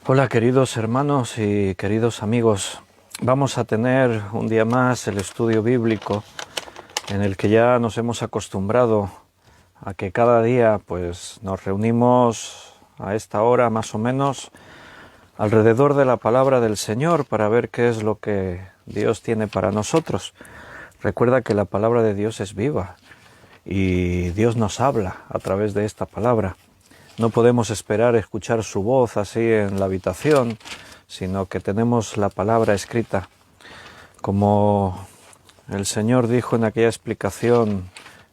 Hola queridos hermanos y queridos amigos, vamos a tener un día más el estudio bíblico en el que ya nos hemos acostumbrado a que cada día pues nos reunimos a esta hora más o menos alrededor de la palabra del Señor para ver qué es lo que Dios tiene para nosotros. Recuerda que la palabra de Dios es viva y Dios nos habla a través de esta palabra. No podemos esperar escuchar su voz así en la habitación, sino que tenemos la palabra escrita. Como el Señor dijo en aquella explicación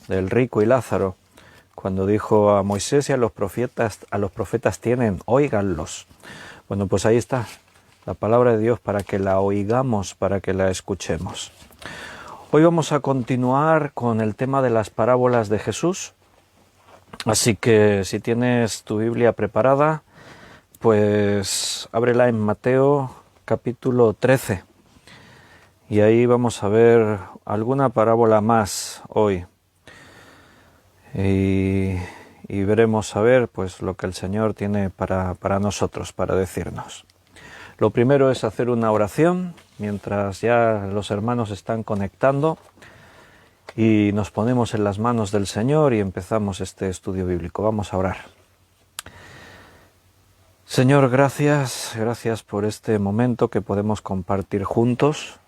del rico y Lázaro, cuando dijo a Moisés y a los profetas tienen, óiganlos. Bueno, pues ahí está la palabra de Dios para que la oigamos, para que la escuchemos. Hoy vamos a continuar con el tema de las parábolas de Jesús. Así que si tienes tu Biblia preparada, pues ábrela en Mateo capítulo 13. Y ahí vamos a ver alguna parábola más hoy. Y veremos a ver pues lo que el Señor tiene para nosotros, para decirnos. Lo primero es hacer una oración mientras ya los hermanos están conectando. Y nos ponemos en las manos del Señor y empezamos este estudio bíblico. Vamos a orar. Señor, gracias por este momento que podemos compartir juntos.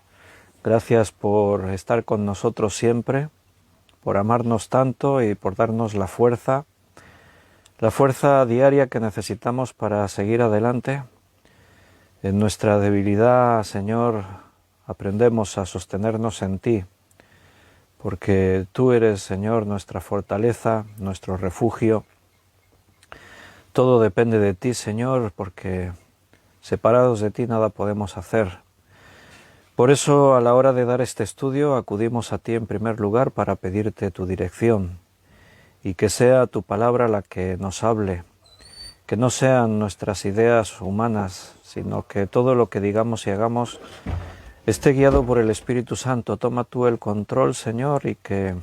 Gracias por estar con nosotros siempre, por amarnos tanto y por darnos la fuerza diaria que necesitamos para seguir adelante. En nuestra debilidad, Señor, aprendemos a sostenernos en ti. Porque tú eres, Señor, nuestra fortaleza, nuestro refugio. Todo depende de ti, Señor, porque separados de ti nada podemos hacer. Por eso, a la hora de dar este estudio, acudimos a ti en primer lugar para pedirte tu dirección y que sea tu palabra la que nos hable, que no sean nuestras ideas humanas, sino que todo lo que digamos y hagamos esté guiado por el Espíritu Santo. Toma tú el control, Señor, y que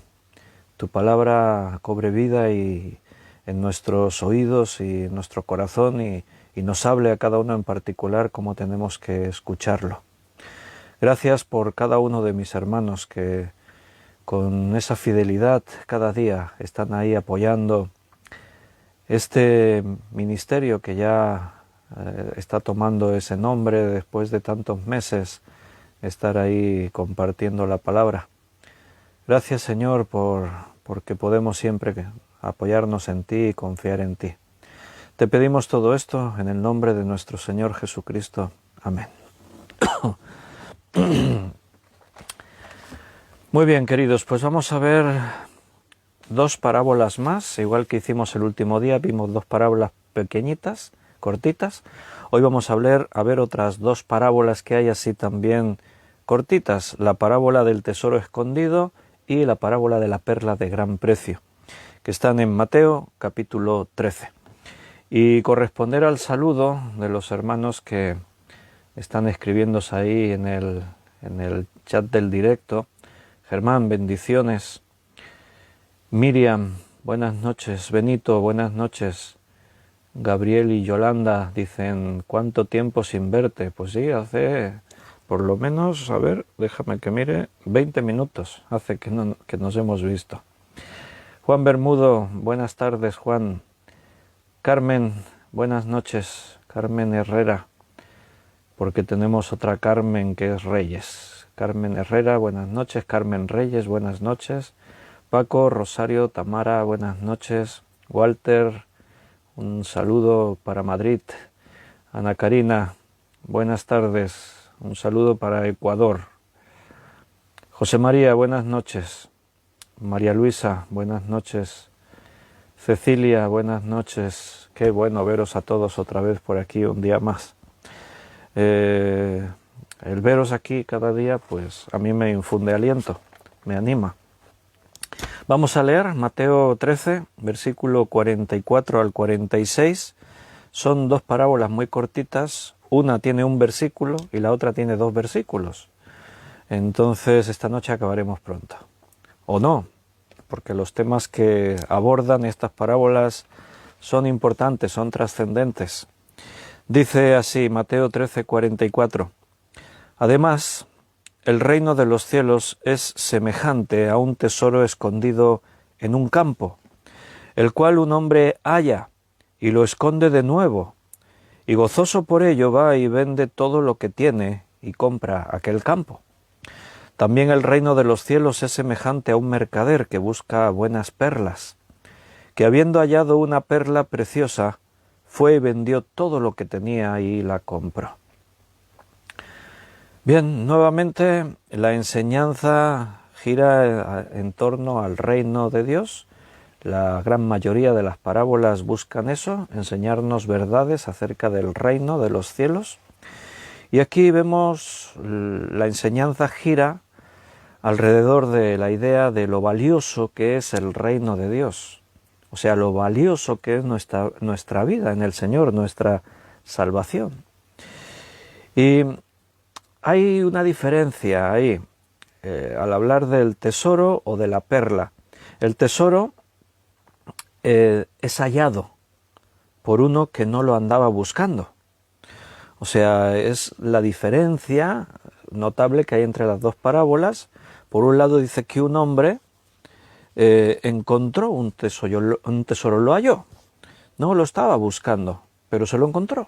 tu palabra cobre vida y en nuestros oídos y en nuestro corazón y nos hable a cada uno en particular como tenemos que escucharlo. Gracias por cada uno de mis hermanos que con esa fidelidad cada día están ahí apoyando este ministerio que ya está tomando ese nombre después de tantos meses estar ahí compartiendo la palabra. Gracias, Señor, porque podemos siempre apoyarnos en ti y confiar en ti. Te pedimos todo esto en el nombre de nuestro Señor Jesucristo. Amén. Muy bien, queridos, pues vamos a ver dos parábolas más, igual que hicimos el último día, vimos dos parábolas pequeñitas, cortitas. Hoy vamos a ver otras dos parábolas que hay así también cortitas, la parábola del tesoro escondido y la parábola de la perla de gran precio, que están en Mateo capítulo 13. Y corresponder al saludo de los hermanos que están escribiéndose ahí en el chat del directo. Germán, bendiciones. Miriam, buenas noches. Benito, buenas noches. Gabriel y Yolanda dicen, ¿cuánto tiempo sin verte? Pues sí, hace por lo menos, a ver, déjame que mire, 20 minutos hace que nos hemos visto. Juan Bermudo, buenas tardes, Juan. Carmen, buenas noches. Carmen Herrera, porque tenemos otra Carmen que es Reyes. Carmen Herrera, buenas noches. Carmen Reyes, buenas noches. Paco, Rosario, Tamara, buenas noches. Walter, un saludo para Madrid. Ana Karina, buenas tardes. Un saludo para Ecuador. José María, buenas noches. María Luisa, buenas noches. Cecilia, buenas noches. Qué bueno veros a todos otra vez por aquí un día más. El veros aquí cada día, pues a mí me infunde aliento, me anima. Vamos a leer Mateo 13, versículo 44 al 46. Son dos parábolas muy cortitas. Una tiene un versículo y la otra tiene dos versículos. Entonces esta noche acabaremos pronto. O no, porque los temas que abordan estas parábolas son importantes, son trascendentes. Dice así Mateo 13:44. Además, el reino de los cielos es semejante a un tesoro escondido en un campo, el cual un hombre halla y lo esconde de nuevo, y gozoso por ello va y vende todo lo que tiene y compra aquel campo. También el reino de los cielos es semejante a un mercader que busca buenas perlas, que habiendo hallado una perla preciosa, fue y vendió todo lo que tenía y la compró. Bien, nuevamente la enseñanza gira en torno al reino de Dios. La gran mayoría de las parábolas buscan eso, enseñarnos verdades acerca del reino de los cielos. Y aquí vemos la enseñanza gira alrededor de la idea de lo valioso que es el reino de Dios. O sea, lo valioso que es nuestra vida en el Señor, nuestra salvación. Y hay una diferencia ahí, al hablar del tesoro o de la perla. El tesoro es hallado por uno que no lo andaba buscando. O sea, es la diferencia notable que hay entre las dos parábolas. Por un lado dice que un hombre encontró un tesoro, lo halló. No lo estaba buscando, pero se lo encontró.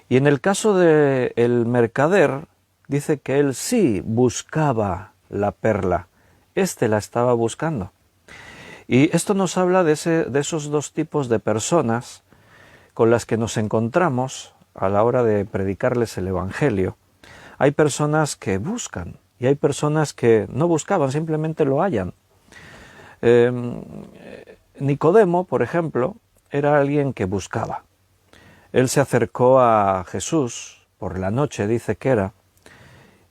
Y en el caso del mercader, dice que él sí buscaba la perla. La estaba buscando. Y esto nos habla de esos dos tipos de personas con las que nos encontramos a la hora de predicarles el Evangelio. Hay personas que buscan y hay personas que no buscaban, simplemente lo hallan. Nicodemo, por ejemplo, era alguien que buscaba. Él se acercó a Jesús por la noche, dice que era,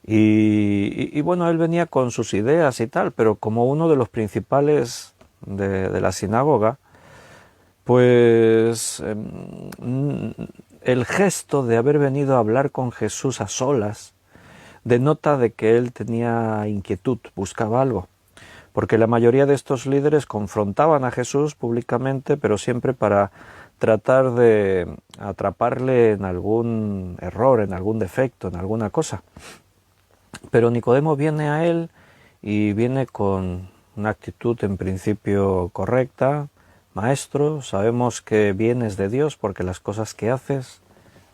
y bueno, él venía con sus ideas y tal, pero como uno de los principales de la sinagoga, pues el gesto de haber venido a hablar con Jesús a solas denota de que él tenía inquietud, buscaba algo, porque la mayoría de estos líderes confrontaban a Jesús públicamente, pero siempre para tratar de atraparle en algún error, en algún defecto, en alguna cosa. Pero Nicodemo viene a él y viene con una actitud en principio correcta. Maestro, sabemos que vienes de Dios porque las cosas que haces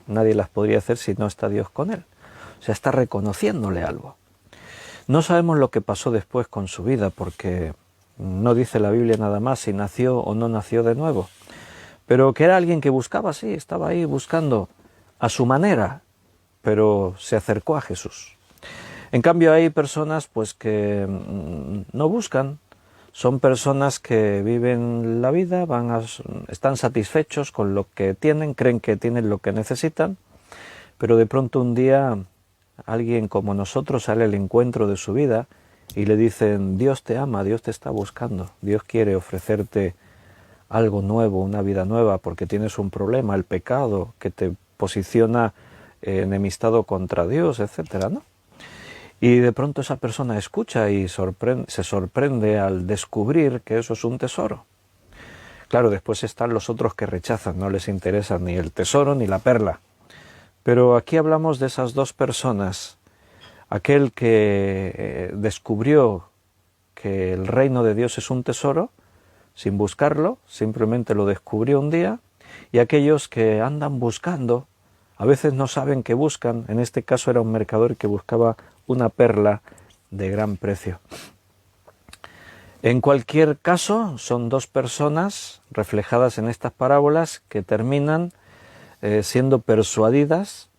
nadie las podría hacer si no está Dios con él. O sea, está reconociéndole algo. No sabemos lo que pasó después con su vida porque no dice la Biblia nada más si nació o no nació de nuevo. Pero que era alguien que buscaba, sí, estaba ahí buscando a su manera, pero se acercó a Jesús. En cambio hay personas pues que no buscan, son personas que viven la vida, están satisfechos con lo que tienen, creen que tienen lo que necesitan, pero de pronto un día alguien como nosotros sale al encuentro de su vida y le dicen: Dios te ama, Dios te está buscando, Dios quiere ofrecerte algo nuevo, una vida nueva, porque tienes un problema, el pecado, que te posiciona enemistado contra Dios, etcétera, ¿no? Y de pronto esa persona escucha y se sorprende al descubrir que eso es un tesoro. Claro, después están los otros que rechazan, no les interesa ni el tesoro ni la perla. Pero aquí hablamos de esas dos personas. Aquel que descubrió que el reino de Dios es un tesoro, sin buscarlo, simplemente lo descubrió un día, y aquellos que andan buscando, a veces no saben qué buscan. En este caso era un mercader que buscaba una perla de gran precio. En cualquier caso, son dos personas reflejadas en estas parábolas que terminan siendo persuadidas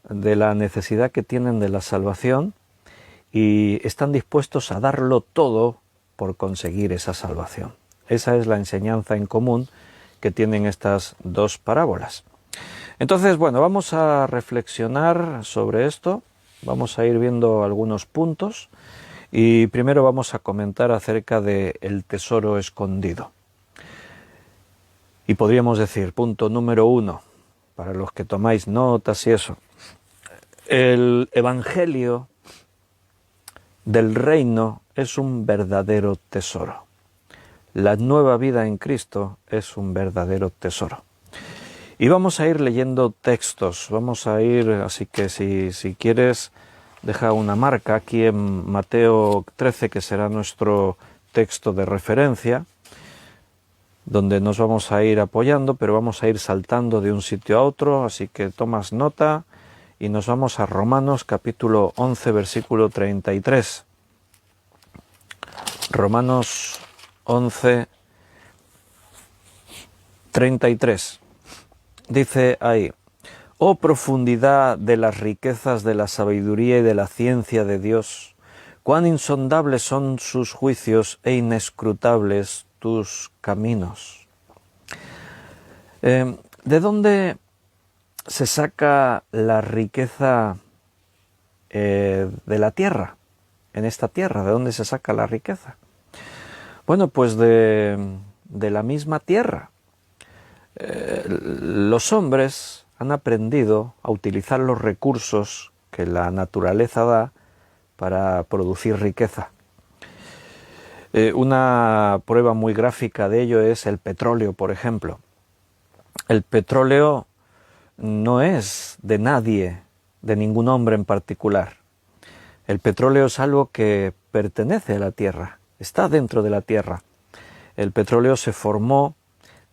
de la necesidad que tienen de la salvación y están dispuestos a darlo todo por conseguir esa salvación. Esa es la enseñanza en común que tienen estas dos parábolas. Entonces, bueno, vamos a reflexionar sobre esto, vamos a ir viendo algunos puntos y primero vamos a comentar acerca del tesoro escondido. Y podríamos decir, punto número 1, para los que tomáis notas y eso, el Evangelio del reino es un verdadero tesoro. La nueva vida en Cristo es un verdadero tesoro. Y vamos a ir leyendo textos, vamos a ir, así que si quieres, deja una marca aquí en Mateo 13, que será nuestro texto de referencia, donde nos vamos a ir apoyando, pero vamos a ir saltando de un sitio a otro, así que tomas nota y nos vamos a Romanos capítulo 11, versículo 33. Romanos 11, 33. Dice ahí: oh profundidad de las riquezas de la sabiduría y de la ciencia de Dios, cuán insondables son sus juicios e inescrutables tus caminos. ¿De dónde se saca la riqueza de la tierra? En esta tierra, ¿de dónde se saca la riqueza? Bueno, pues de la misma tierra. Los hombres han aprendido a utilizar los recursos que la naturaleza da para producir riqueza. Una prueba muy gráfica de ello es el petróleo, por ejemplo. El petróleo no es de nadie, de ningún hombre en particular. El petróleo es algo que pertenece a la tierra, está dentro de la tierra. El petróleo se formó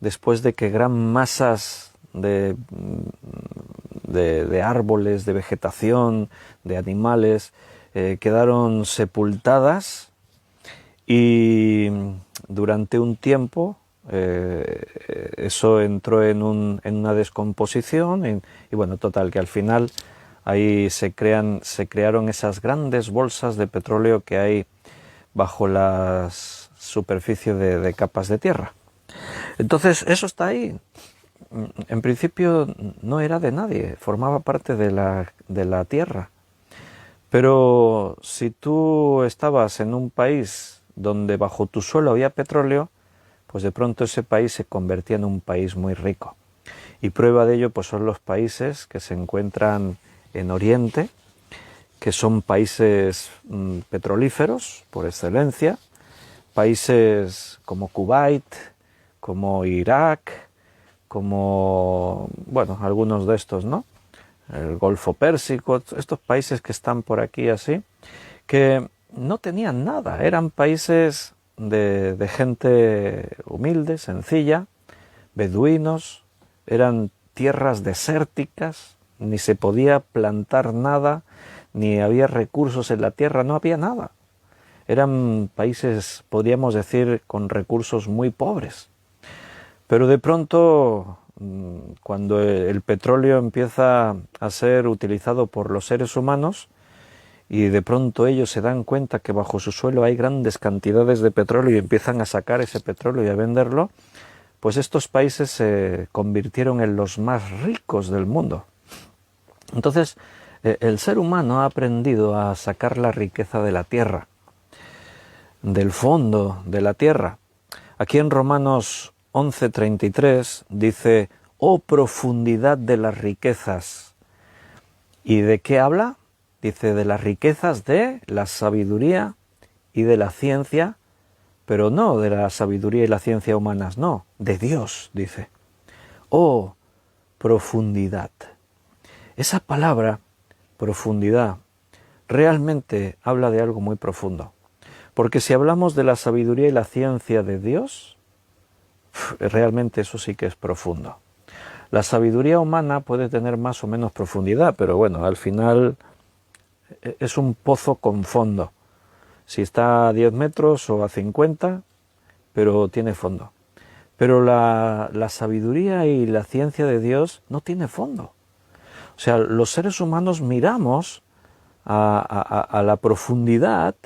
después de que gran masas de árboles, de vegetación, de animales, quedaron sepultadas, y durante un tiempo eso entró en una descomposición y bueno, total, que al final ahí se crearon esas grandes bolsas de petróleo que hay bajo la superficie de capas de tierra. Entonces eso está ahí. En principio no era de nadie, formaba parte de la tierra. Pero si tú estabas en un país donde bajo tu suelo había petróleo, pues de pronto ese país se convertía en un país muy rico. Y prueba de ello pues son los países que se encuentran en Oriente, que son países petrolíferos por excelencia, países como Kuwait, como Irak, como, bueno, algunos de estos, ¿no? El Golfo Pérsico, estos países que están por aquí así, que no tenían nada, eran países de gente humilde, sencilla, beduinos, eran tierras desérticas, ni se podía plantar nada, ni había recursos en la tierra, no había nada. Eran países, podríamos decir, con recursos muy pobres. Pero de pronto, cuando el petróleo empieza a ser utilizado por los seres humanos, y de pronto ellos se dan cuenta que bajo su suelo hay grandes cantidades de petróleo y empiezan a sacar ese petróleo y a venderlo, pues estos países se convirtieron en los más ricos del mundo. Entonces, el ser humano ha aprendido a sacar la riqueza de la tierra, del fondo de la tierra. Aquí en Romanos 11:33 dice: oh profundidad de las riquezas. ¿Y de qué habla? Dice de las riquezas de la sabiduría y de la ciencia, pero no de la sabiduría y la ciencia humanas, no, de Dios, dice. Oh profundidad. Esa palabra, profundidad, realmente habla de algo muy profundo. Porque si hablamos de la sabiduría y la ciencia de Dios, realmente eso sí que es profundo. La sabiduría humana puede tener más o menos profundidad, pero bueno, al final es un pozo con fondo. Si está a 10 metros o a 50, pero tiene fondo. Pero la sabiduría y la ciencia de Dios no tiene fondo. O sea, los seres humanos miramos a la profundidad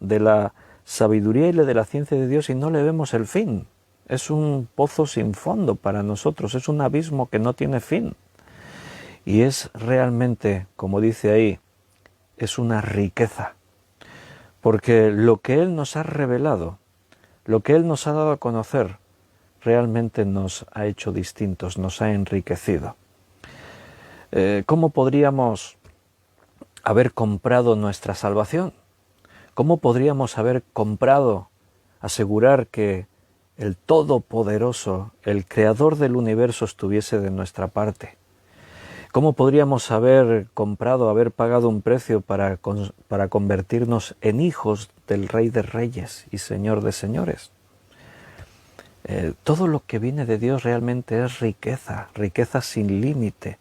de la sabiduría y de la ciencia de Dios y no le vemos el fin. Es un pozo sin fondo para nosotros, es un abismo que no tiene fin. Y es realmente, como dice ahí, es una riqueza. Porque lo que Él nos ha revelado, lo que Él nos ha dado a conocer, realmente nos ha hecho distintos, nos ha enriquecido. ¿Cómo podríamos haber comprado nuestra salvación? ¿Cómo podríamos haber comprado, asegurar que el Todopoderoso, el Creador del universo estuviese de nuestra parte? ¿Cómo podríamos haber comprado, haber pagado un precio para convertirnos en hijos del Rey de Reyes y Señor de Señores? Todo lo que viene de Dios realmente es riqueza, riqueza sin límite.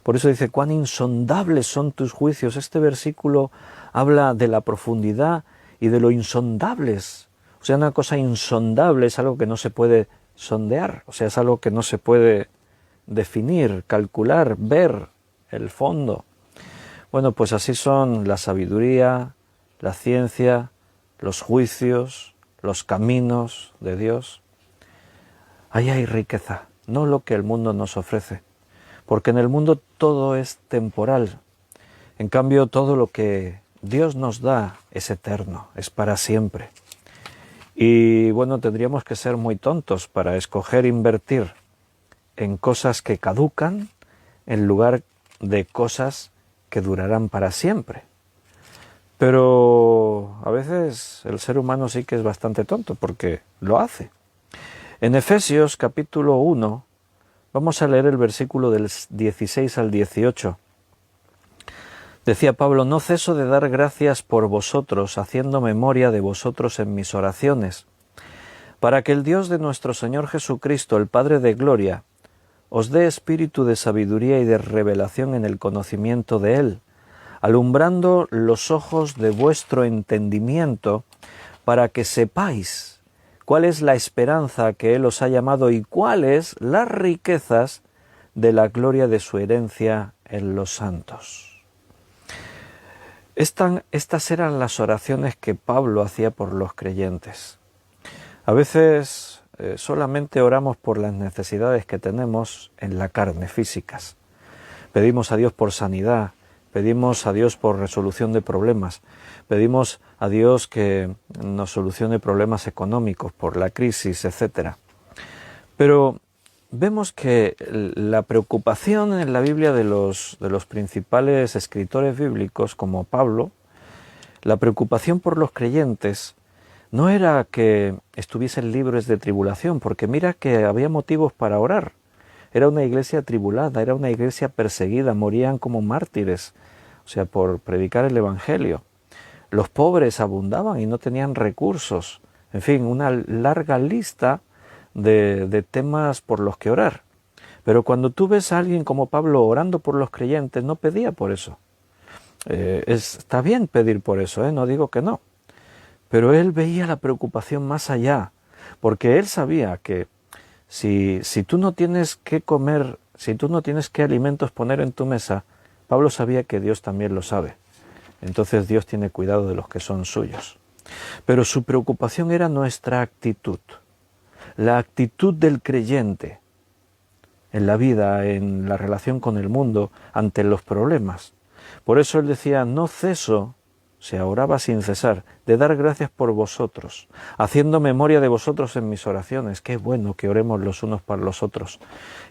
Por eso dice, cuán insondables son tus juicios. Este versículo habla de la profundidad y de lo insondables. O sea, una cosa insondable es algo que no se puede sondear, o sea, es algo que no se puede definir, calcular, ver el fondo. Bueno, pues así son la sabiduría, la ciencia, los juicios, los caminos de Dios. Ahí hay riqueza, no lo que el mundo nos ofrece, porque en el mundo todo es temporal. En cambio, todo lo que Dios nos da es eterno, es para siempre. Y bueno, tendríamos que ser muy tontos para escoger invertir en cosas que caducan en lugar de cosas que durarán para siempre. Pero a veces el ser humano sí que es bastante tonto porque lo hace. En Efesios capítulo 1 vamos a leer el versículo del 16 al 18. Decía Pablo, no ceso de dar gracias por vosotros, haciendo memoria de vosotros en mis oraciones, para que el Dios de nuestro Señor Jesucristo, el Padre de gloria, os dé espíritu de sabiduría y de revelación en el conocimiento de Él, alumbrando los ojos de vuestro entendimiento, para que sepáis cuál es la esperanza que Él os ha llamado y cuáles las riquezas de la gloria de su herencia en los santos. Estas eran las oraciones que Pablo hacía por los creyentes. A veces solamente oramos por las necesidades que tenemos en la carne, físicas. Pedimos a Dios por sanidad, pedimos a Dios por resolución de problemas, pedimos a Dios que nos solucione problemas económicos por la crisis, etc. Pero vemos que la preocupación en la Biblia de los principales escritores bíblicos, como Pablo, la preocupación por los creyentes no era que estuviesen libres de tribulación, porque mira que había motivos para orar. Era una iglesia atribulada, era una iglesia perseguida, morían como mártires, o sea, por predicar el Evangelio. Los pobres abundaban y no tenían recursos. En fin, una larga lista de temas por los que orar. Pero cuando tú ves a alguien como Pablo orando por los creyentes, no pedía por eso. Está bien pedir por eso, no digo que no. Pero él veía la preocupación más allá, porque él sabía que si tú no tienes qué comer, si tú no tienes qué alimentos poner en tu mesa, Pablo sabía que Dios también lo sabe. Entonces Dios tiene cuidado de los que son suyos. Pero su preocupación era nuestra actitud, la actitud del creyente en la vida, en la relación con el mundo, ante los problemas. Por eso él decía, no ceso, se oraba sin cesar, de dar gracias por vosotros, haciendo memoria de vosotros en mis oraciones. Qué bueno que oremos los unos para los otros.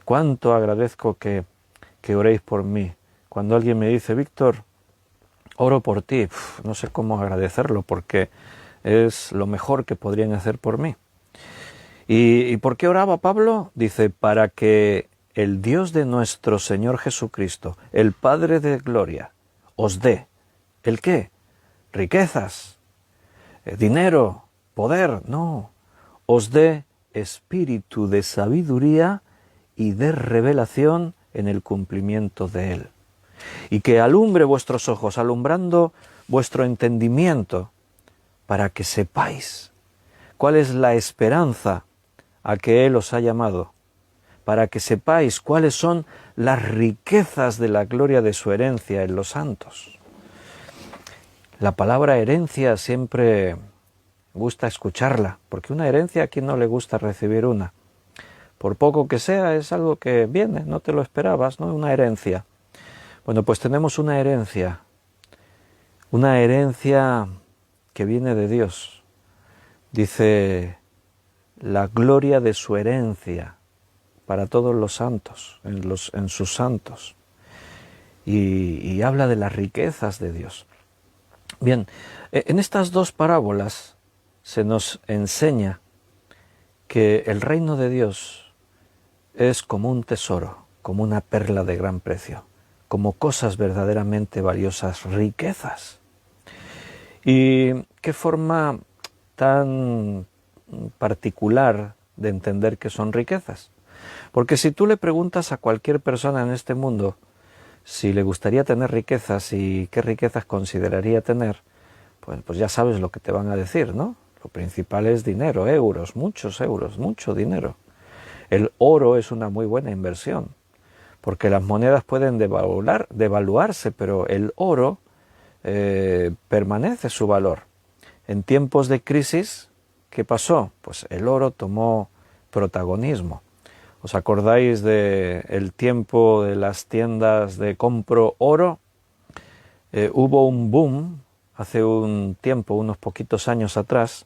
Cuánto agradezco que oréis por mí. Cuando alguien me dice, Víctor, oro por ti, no sé cómo agradecerlo, porque es lo mejor que podrían hacer por mí. ¿Y por qué oraba Pablo? Dice, para que el Dios de nuestro Señor Jesucristo, el Padre de gloria, os dé, ¿el qué? Riquezas, dinero, poder, no, os dé espíritu de sabiduría y de revelación en el cumplimiento de Él. Y que alumbre vuestros ojos, alumbrando vuestro entendimiento, para que sepáis cuál es la esperanza a que Él os ha llamado, para que sepáis cuáles son las riquezas de la gloria de su herencia en los santos. La palabra herencia siempre gusta escucharla, porque una herencia a quien no le gusta recibir una. Por poco que sea, es algo que viene, no te lo esperabas, ¿no? Una herencia. Bueno, pues tenemos una herencia que viene de Dios. Dice, la gloria de su herencia para todos los santos, en sus santos. Y habla de las riquezas de Dios. Bien, en estas dos parábolas se nos enseña que el reino de Dios es como un tesoro, como una perla de gran precio, como cosas verdaderamente valiosas, riquezas. ¿Y qué forma tan particular de entender que son riquezas? Porque si tú le preguntas a cualquier persona en este mundo si le gustaría tener riquezas y qué riquezas consideraría tener, pues ya sabes lo que te van a decir, ¿no? Lo principal es dinero, euros, mucho dinero. El oro es una muy buena inversión, porque las monedas pueden devaluarse, pero el oro permanece su valor. En tiempos de crisis, ¿qué pasó? Pues el oro tomó protagonismo. ¿Os acordáis del tiempo de las tiendas de compro oro? Hubo un boom hace un tiempo, unos poquitos años atrás,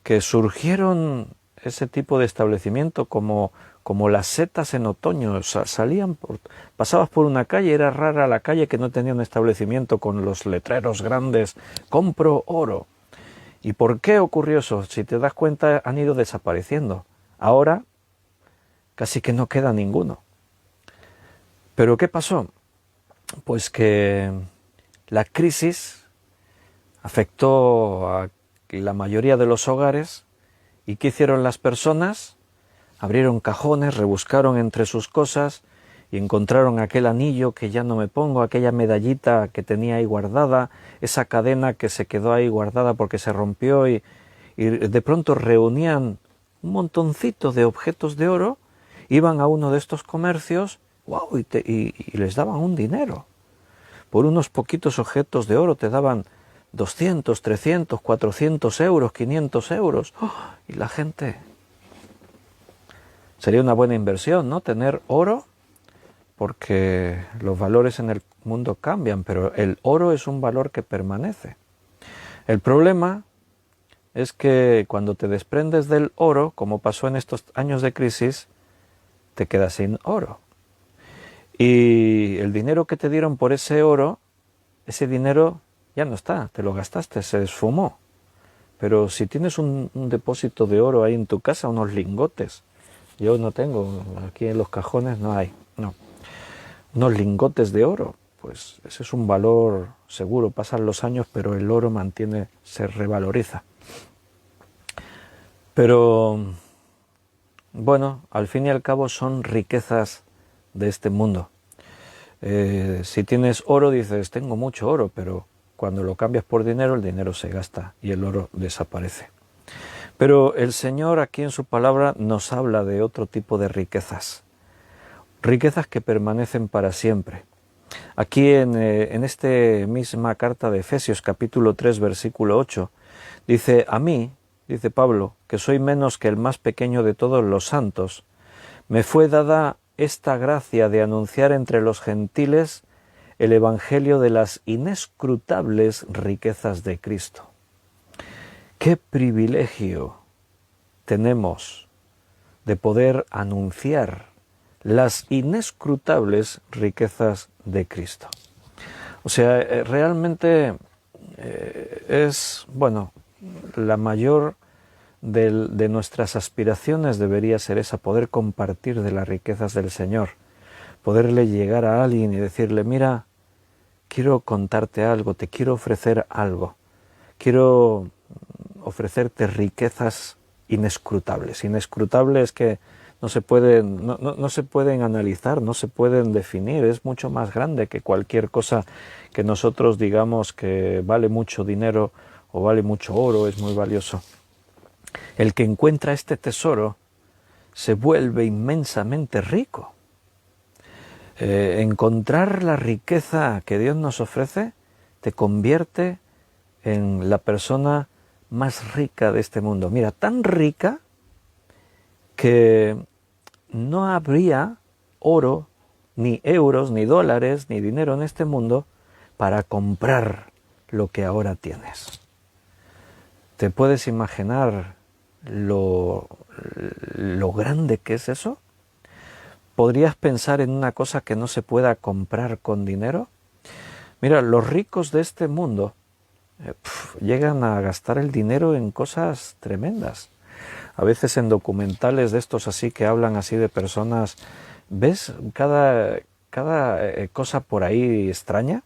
que surgieron ese tipo de establecimiento como las setas en otoño. Pasabas por una calle, era rara la calle que no tenía un establecimiento con los letreros grandes, compro oro. ¿Y por qué ocurrió eso? Si te das cuenta, han ido desapareciendo. Ahora casi que no queda ninguno. ¿Pero qué pasó? Pues que la crisis afectó a la mayoría de los hogares. ¿Y qué hicieron las personas? Abrieron cajones, rebuscaron entre sus cosas y encontraron aquel anillo que ya no me pongo, aquella medallita que tenía ahí guardada, esa cadena que se quedó ahí guardada porque se rompió y de pronto reunían un montoncito de objetos de oro, iban a uno de estos comercios, ¡wow!, y les daban un dinero. Por unos poquitos objetos de oro te daban 200, 300, 400 euros, 500 euros. ¡Oh! Y la gente... Sería una buena inversión, ¿no? Tener oro, porque los valores en el mundo cambian, pero el oro es un valor que permanece. El problema es que cuando te desprendes del oro, como pasó en estos años de crisis, te quedas sin oro. Y el dinero que te dieron por ese oro, ese dinero ya no está, te lo gastaste, se esfumó. Pero si tienes un depósito de oro ahí en tu casa, unos lingotes, yo no tengo, aquí en los cajones no hay, no. Unos lingotes de oro, pues ese es un valor seguro, pasan los años, pero el oro se revaloriza. Pero, bueno, al fin y al cabo son riquezas de este mundo. Si tienes oro, dices, tengo mucho oro, pero cuando lo cambias por dinero, el dinero se gasta y el oro desaparece. Pero el Señor aquí en su palabra nos habla de otro tipo de riquezas, riquezas que permanecen para siempre. Aquí en esta misma carta de Efesios capítulo 3 versículo 8, dice, a mí, dice Pablo, que soy menos que el más pequeño de todos los santos, me fue dada esta gracia de anunciar entre los gentiles el evangelio de las inescrutables riquezas de Cristo. ¡Qué privilegio tenemos de poder anunciar las inescrutables riquezas de Cristo! O sea, realmente es, bueno, la mayor de nuestras aspiraciones debería ser esa, poder compartir de las riquezas del Señor, poderle llegar a alguien y decirle, mira, quiero contarte algo, te quiero ofrecer algo, quiero ofrecerte riquezas inescrutables. Inescrutables que no se pueden analizar, no se pueden definir, es mucho más grande que cualquier cosa que nosotros digamos que vale mucho dinero o vale mucho oro, es muy valioso. El que encuentra este tesoro se vuelve inmensamente rico. Encontrar la riqueza que Dios nos ofrece te convierte en la persona más rica de este mundo. Mira, tan rica que no habría oro, ni euros, ni dólares, ni dinero en este mundo para comprar lo que ahora tienes. ¿Te puedes imaginar lo grande que es eso? ¿Podrías pensar en una cosa que no se pueda comprar con dinero? Mira, los ricos de este mundo llegan a gastar el dinero en cosas tremendas. A veces en documentales de estos así que hablan así de personas, ves cada cosa por ahí extraña,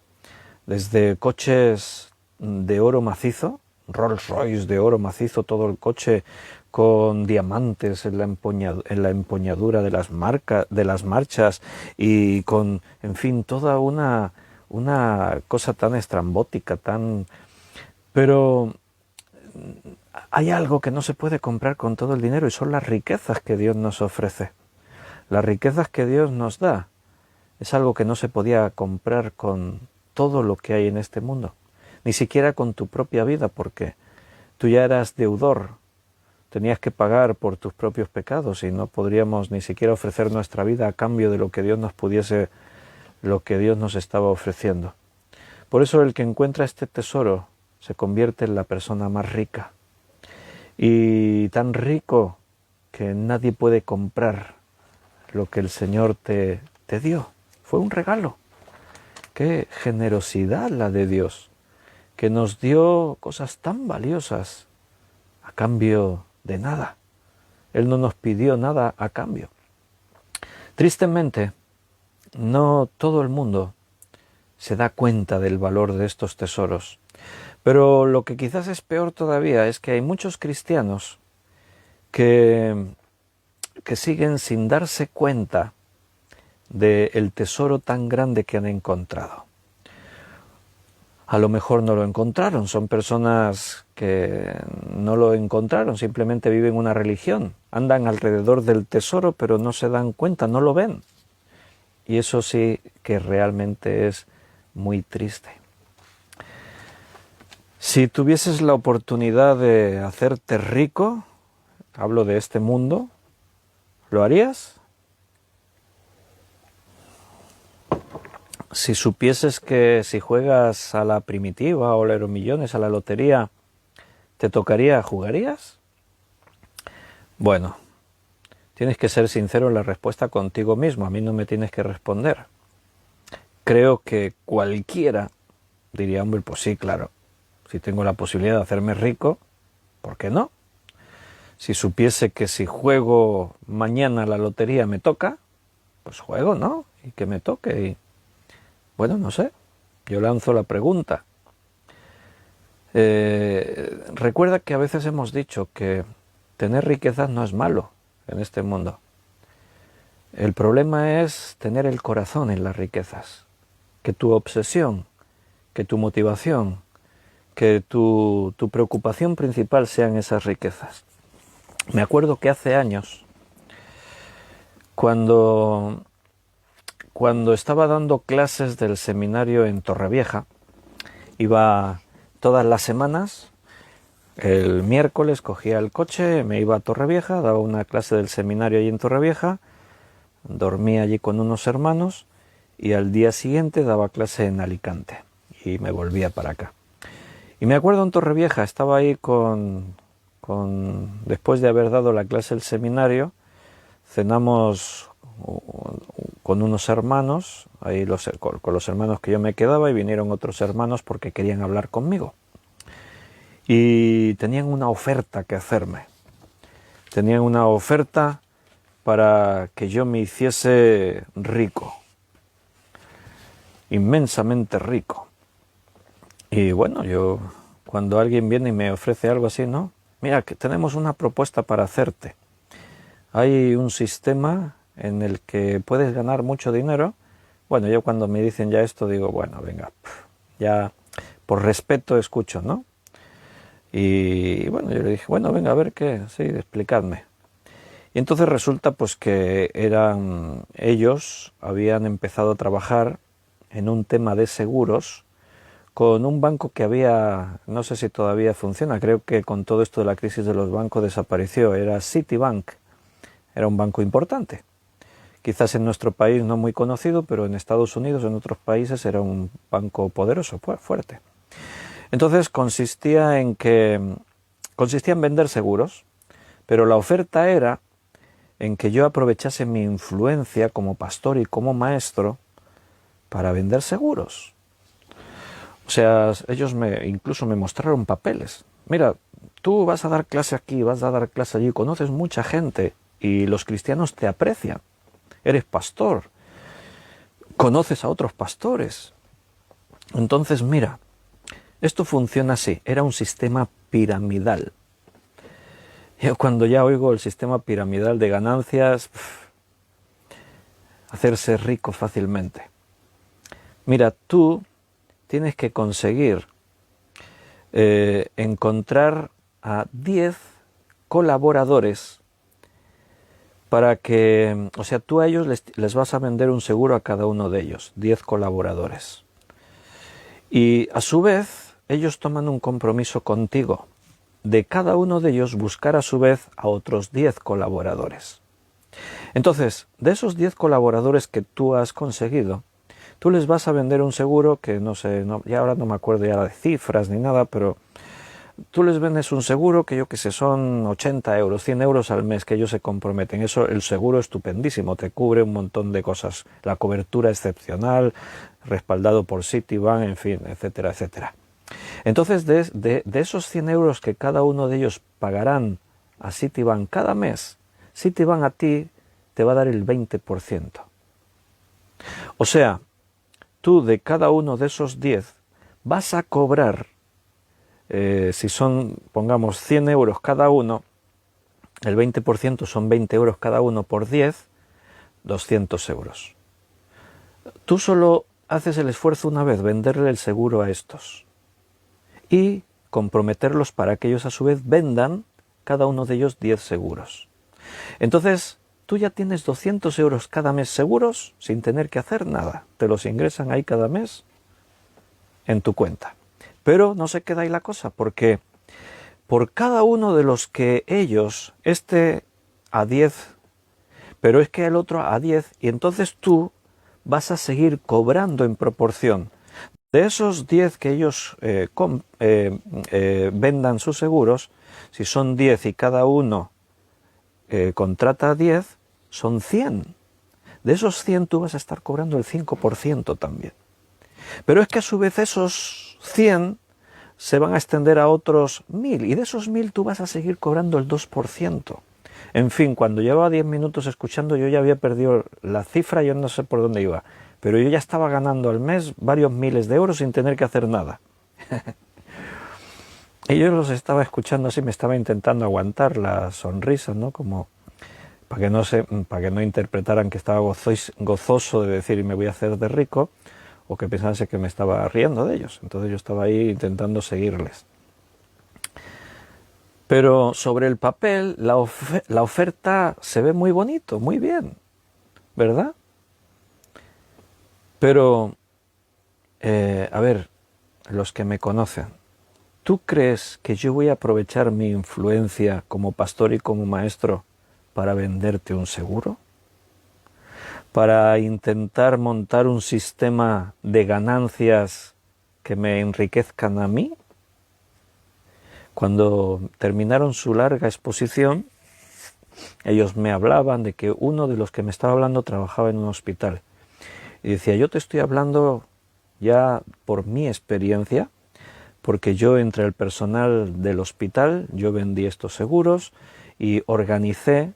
desde coches de oro macizo, Rolls Royce de oro macizo, todo el coche con diamantes en la empuñadura de las marchas y con, en fin, toda una cosa tan estrambótica, pero hay algo que no se puede comprar con todo el dinero y son las riquezas que Dios nos ofrece. Las riquezas que Dios nos da es algo que no se podía comprar con todo lo que hay en este mundo, ni siquiera con tu propia vida, porque tú ya eras deudor, tenías que pagar por tus propios pecados y no podríamos ni siquiera ofrecer nuestra vida a cambio de lo que Dios nos estaba ofreciendo. Por eso el que encuentra este tesoro se convierte en la persona más rica, y tan rico que nadie puede comprar lo que el Señor te dio. Fue un regalo. Qué generosidad la de Dios, que nos dio cosas tan valiosas a cambio de nada. Él no nos pidió nada a cambio. Tristemente, no todo el mundo se da cuenta del valor de estos tesoros. Pero lo que quizás es peor todavía es que hay muchos cristianos que siguen sin darse cuenta del tesoro tan grande que han encontrado. A lo mejor no lo encontraron, son personas que no lo encontraron, simplemente viven una religión, andan alrededor del tesoro pero no se dan cuenta, no lo ven. Y eso sí que realmente es muy triste. Si tuvieses la oportunidad de hacerte rico, hablo de este mundo, ¿lo harías? Si supieses que si juegas a la primitiva o a los millones, a la lotería, ¿te tocaría, jugarías? Bueno, tienes que ser sincero en la respuesta contigo mismo, a mí no me tienes que responder. Creo que cualquiera diría, hombre, pues sí, claro, si tengo la posibilidad de hacerme rico, ¿por qué no? Si supiese que si juego mañana la lotería me toca, pues juego, ¿no? Y que me toque. Y bueno, no sé, yo lanzo la pregunta. Recuerda que a veces hemos dicho que tener riquezas no es malo en este mundo. El problema es tener el corazón en las riquezas. Que tu obsesión, que tu motivación, que tu preocupación principal sean esas riquezas. Me acuerdo que hace años, cuando estaba dando clases del seminario en Torrevieja, iba todas las semanas, el miércoles cogía el coche, me iba a Torrevieja, daba una clase del seminario allí en Torrevieja, dormía allí con unos hermanos y al día siguiente daba clase en Alicante y me volvía para acá. Y me acuerdo en Torrevieja, estaba ahí después de haber dado la clase del seminario, cenamos con unos hermanos, ahí con los hermanos que yo me quedaba, y vinieron otros hermanos porque querían hablar conmigo. Y tenían una oferta que hacerme. Tenían una oferta para que yo me hiciese rico. Inmensamente rico. Y bueno, yo, cuando alguien viene y me ofrece algo así, ¿no? Mira, que tenemos una propuesta para hacerte. Hay un sistema en el que puedes ganar mucho dinero. Bueno, yo cuando me dicen ya esto digo, bueno, venga, ya por respeto escucho, ¿no? Y bueno, yo le dije, bueno, venga, a ver qué, sí, explicadme. Y entonces resulta pues que ellos habían empezado a trabajar en un tema de seguros con un banco que había, no sé si todavía funciona, creo que con todo esto de la crisis de los bancos desapareció, era Citibank, era un banco importante. Quizás en nuestro país no muy conocido, pero en Estados Unidos, en otros países, era un banco poderoso, fuerte. Entonces consistía en vender seguros, pero la oferta era en que yo aprovechase mi influencia como pastor y como maestro para vender seguros. O sea, ellos incluso me mostraron papeles. Mira, tú vas a dar clase aquí, vas a dar clase allí, conoces mucha gente y los cristianos te aprecian. Eres pastor, conoces a otros pastores. Entonces, mira, esto funciona así, era un sistema piramidal. Yo cuando ya oigo el sistema piramidal de ganancias, hacerse rico fácilmente. Mira, tú tienes que conseguir encontrar a 10 colaboradores para que, o sea, tú a ellos les vas a vender un seguro a cada uno de ellos, 10 colaboradores. Y a su vez, ellos toman un compromiso contigo, de cada uno de ellos buscar a su vez a otros 10 colaboradores. Entonces, de esos 10 colaboradores que tú has conseguido, tú les vas a vender un seguro que no sé, ya ahora no me acuerdo ya de cifras ni nada, pero tú les vendes un seguro que yo que sé, son 80 euros, 100 euros al mes que ellos se comprometen. Eso, el seguro estupendísimo, te cubre un montón de cosas. La cobertura excepcional, respaldado por Citibank, en fin, etcétera, etcétera. Entonces, de esos 100 euros que cada uno de ellos pagarán a Citibank cada mes, Citibank a ti te va a dar el 20%. O sea, tú de cada uno de esos 10 vas a cobrar, si son, pongamos, 100 euros cada uno, el 20% son 20 euros cada uno por 10, 200 euros. Tú solo haces el esfuerzo una vez, venderle el seguro a estos y comprometerlos para que ellos a su vez vendan cada uno de ellos 10 seguros. Entonces, tú ya tienes 200 euros cada mes seguros sin tener que hacer nada. Te los ingresan ahí cada mes en tu cuenta. Pero no se queda ahí la cosa, porque por cada uno de los que ellos, este a 10, pero es que el otro a 10, y entonces tú vas a seguir cobrando en proporción. De esos 10 que ellos vendan sus seguros, si son 10 y cada uno contrata 10, son 100. De esos 100 tú vas a estar cobrando el 5% también. Pero es que a su vez esos 100 se van a extender a otros 1000 y de esos 1000 tú vas a seguir cobrando el 2%. En fin, cuando llevaba 10 minutos escuchando yo ya había perdido la cifra, yo no sé por dónde iba, pero yo ya estaba ganando al mes varios miles de euros sin tener que hacer nada. Y yo los estaba escuchando así, me estaba intentando aguantar la sonrisa, ¿no? Como para que no interpretaran que estaba gozoso de decir me voy a hacer de rico, o que pensasen que me estaba riendo de ellos. Entonces yo estaba ahí intentando seguirles. Pero sobre el papel, la oferta se ve muy bonito, muy bien, ¿verdad? Pero, a ver, los que me conocen, ¿tú crees que yo voy a aprovechar mi influencia como pastor y como maestro para venderte un seguro? ¿Para intentar montar un sistema de ganancias que me enriquezcan a mí? Cuando terminaron su larga exposición, ellos me hablaban de que uno de los que me estaba hablando trabajaba en un hospital. Y decía, yo te estoy hablando ya por mi experiencia, porque yo entre el personal del hospital, yo vendí estos seguros y organicé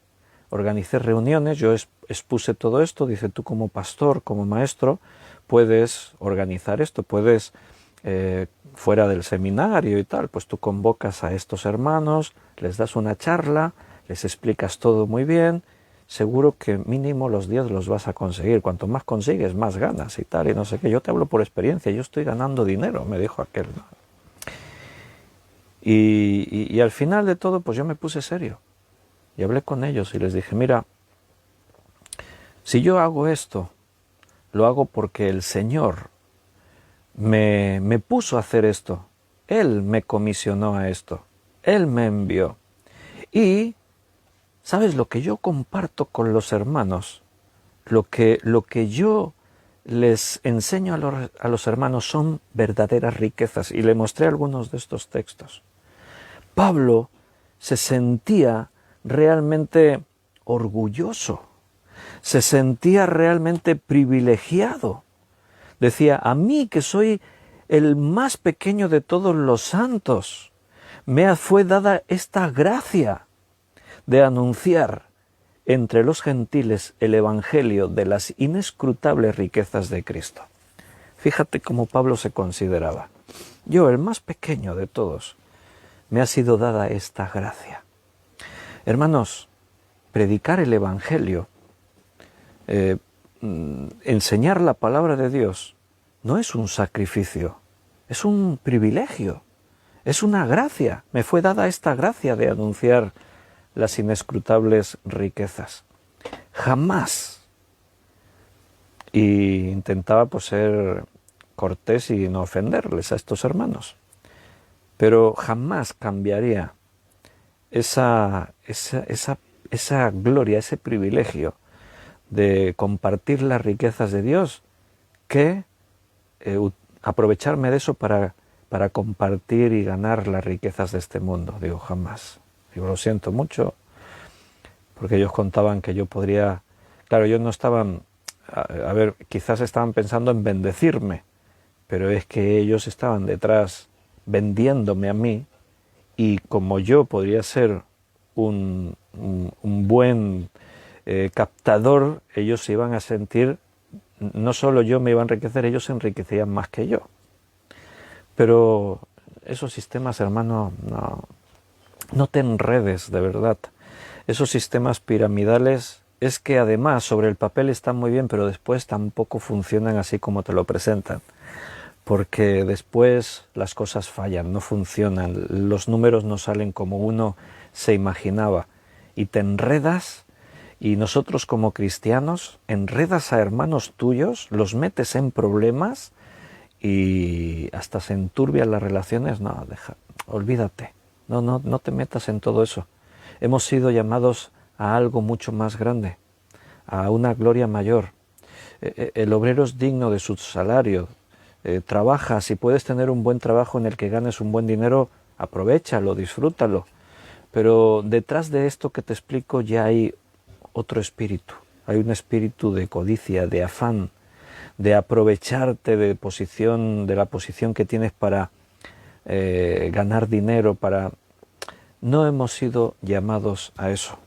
reuniones, yo expuse todo esto, dice tú como pastor, como maestro, puedes organizar esto, puedes, fuera del seminario y tal, pues tú convocas a estos hermanos, les das una charla, les explicas todo muy bien, seguro que mínimo los 10 los vas a conseguir, cuanto más consigues, más ganas y tal, y no sé qué, yo te hablo por experiencia, yo estoy ganando dinero, me dijo aquel, ¿no? Y al final de todo, pues yo me puse serio. Y hablé con ellos y les dije, mira, si yo hago esto, lo hago porque el Señor me puso a hacer esto. Él me comisionó a esto. Él me envió. Y, ¿sabes? Lo que yo comparto con los hermanos, lo que yo les enseño a los hermanos son verdaderas riquezas. Y le mostré algunos de estos textos. Pablo se sentía realmente orgulloso, se sentía realmente privilegiado. Decía, a mí que soy el más pequeño de todos los santos, me fue dada esta gracia de anunciar entre los gentiles el evangelio de las inescrutables riquezas de Cristo. Fíjate cómo Pablo se consideraba. Yo, el más pequeño de todos, me ha sido dada esta gracia. Hermanos, predicar el evangelio, enseñar la palabra de Dios, no es un sacrificio, es un privilegio, es una gracia. Me fue dada esta gracia de anunciar las inescrutables riquezas. Jamás. Y intentaba pues ser cortés y no ofenderles a estos hermanos. Pero jamás cambiaría esa gloria, ese privilegio de compartir las riquezas de Dios, que aprovecharme de eso para compartir y ganar las riquezas de este mundo. Digo, jamás. Digo, lo siento mucho, porque ellos contaban que yo podría... Claro, ellos no estaban... A ver, quizás estaban pensando en bendecirme, pero es que ellos estaban detrás vendiéndome a mí, y como yo podría ser un buen captador, ellos se iban a sentir... No solo yo me iba a enriquecer, ellos se enriquecían más que yo. Pero esos sistemas, hermano, no te enredes, de verdad. Esos sistemas piramidales es que además sobre el papel están muy bien, pero después tampoco funcionan así como te lo presentan. Porque después las cosas fallan, no funcionan, los números no salen como uno se imaginaba. Y te enredas, y nosotros como cristianos enredas a hermanos tuyos, los metes en problemas y hasta se enturbian las relaciones. No, olvídate, no te metas en todo eso. Hemos sido llamados a algo mucho más grande, a una gloria mayor. El obrero es digno de su salario. Trabaja, si puedes tener un buen trabajo en el que ganes un buen dinero, aprovéchalo, disfrútalo. Pero detrás de esto que te explico ya hay otro espíritu. Hay un espíritu de codicia, de afán, de aprovecharte de la posición que tienes para ganar dinero, para... No hemos sido llamados a eso.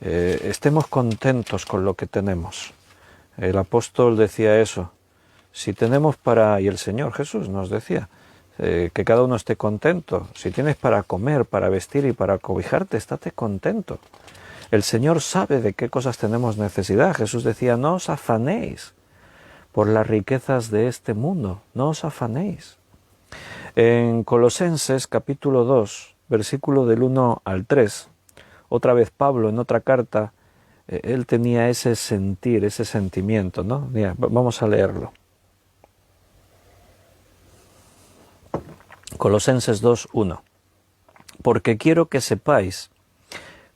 Estemos contentos con lo que tenemos. El apóstol decía eso. Si tenemos y el Señor Jesús nos decía que cada uno esté contento. Si tienes para comer, para vestir y para cobijarte, estate contento. El Señor sabe de qué cosas tenemos necesidad. Jesús decía, no os afanéis por las riquezas de este mundo, no os afanéis. En Colosenses capítulo 2, versículo del 1 al 3, otra vez Pablo en otra carta, él tenía ese sentir, ese sentimiento, ¿no? Mira, vamos a leerlo. Colosenses 2, 1. Porque quiero que sepáis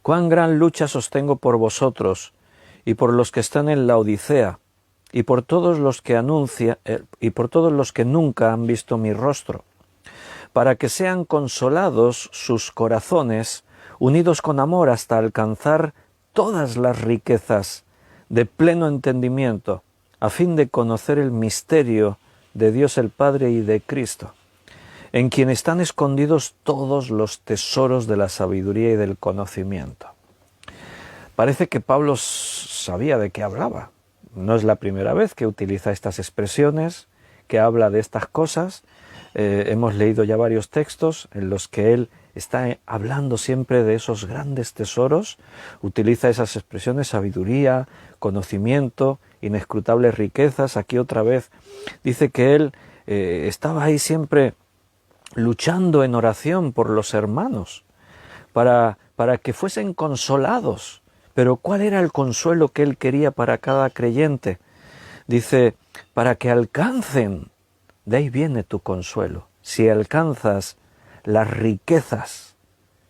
cuán gran lucha sostengo por vosotros y por los que están en la Odisea y por todos los que nunca han visto mi rostro, para que sean consolados sus corazones, unidos con amor hasta alcanzar todas las riquezas de pleno entendimiento, a fin de conocer el misterio de Dios el Padre y de Cristo, en quien están escondidos todos los tesoros de la sabiduría y del conocimiento. Parece que Pablo sabía de qué hablaba. No es la primera vez que utiliza estas expresiones, que habla de estas cosas. Hemos leído ya varios textos en los que él está hablando siempre de esos grandes tesoros. Utiliza esas expresiones, sabiduría, conocimiento, inescrutables riquezas. Aquí otra vez dice que él estaba ahí siempre luchando en oración por los hermanos, para que fuesen consolados. Pero ¿cuál era el consuelo que él quería para cada creyente? Dice, para que alcancen, de ahí viene tu consuelo, si alcanzas las riquezas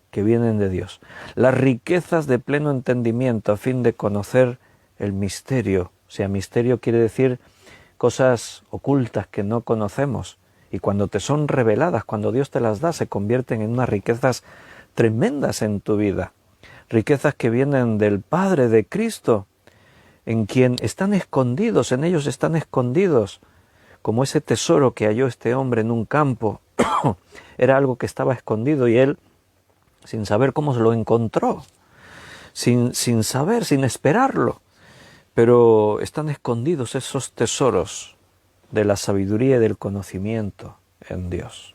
que vienen de Dios, las riquezas de pleno entendimiento a fin de conocer el misterio. O sea, misterio quiere decir cosas ocultas que no conocemos, y cuando te son reveladas, cuando Dios te las da, se convierten en unas riquezas tremendas en tu vida. Riquezas que vienen del Padre, de Cristo, en quien están escondidos, en ellos están escondidos como ese tesoro que halló este hombre en un campo, era algo que estaba escondido y él, sin saber cómo se lo encontró, sin saber, sin esperarlo. Pero están escondidos esos tesoros de la sabiduría y del conocimiento en Dios.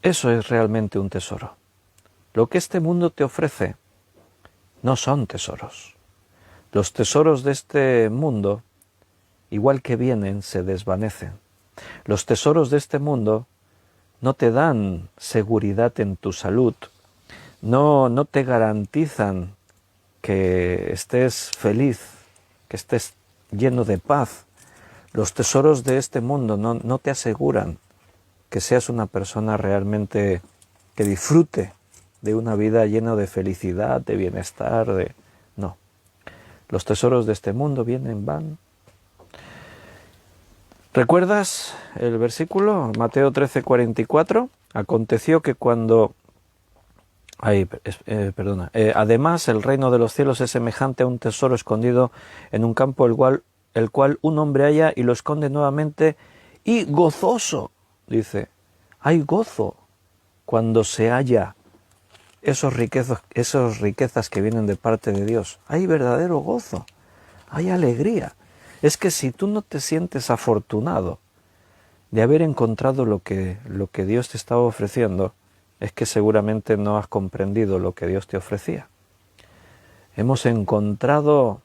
Eso es realmente un tesoro. Lo que este mundo te ofrece no son tesoros. Los tesoros de este mundo, igual que vienen, se desvanecen. Los tesoros de este mundo no te dan seguridad en tu salud, no te garantizan que estés feliz, que estés lleno de paz. Los tesoros de este mundo no te aseguran que seas una persona realmente que disfrute de una vida llena de felicidad, de bienestar, No. Los tesoros de este mundo vienen, van. ¿Recuerdas el versículo? Mateo 13:44. Aconteció que cuando... además, el reino de los cielos es semejante a un tesoro escondido en un campo, el cual un hombre halla y lo esconde nuevamente, y gozoso, dice, hay gozo cuando se halla esas riquezas que vienen de parte de Dios. Hay verdadero gozo, hay alegría. Es que si tú no te sientes afortunado de haber encontrado lo que Dios te estaba ofreciendo, es que seguramente no has comprendido lo que Dios te ofrecía. Hemos encontrado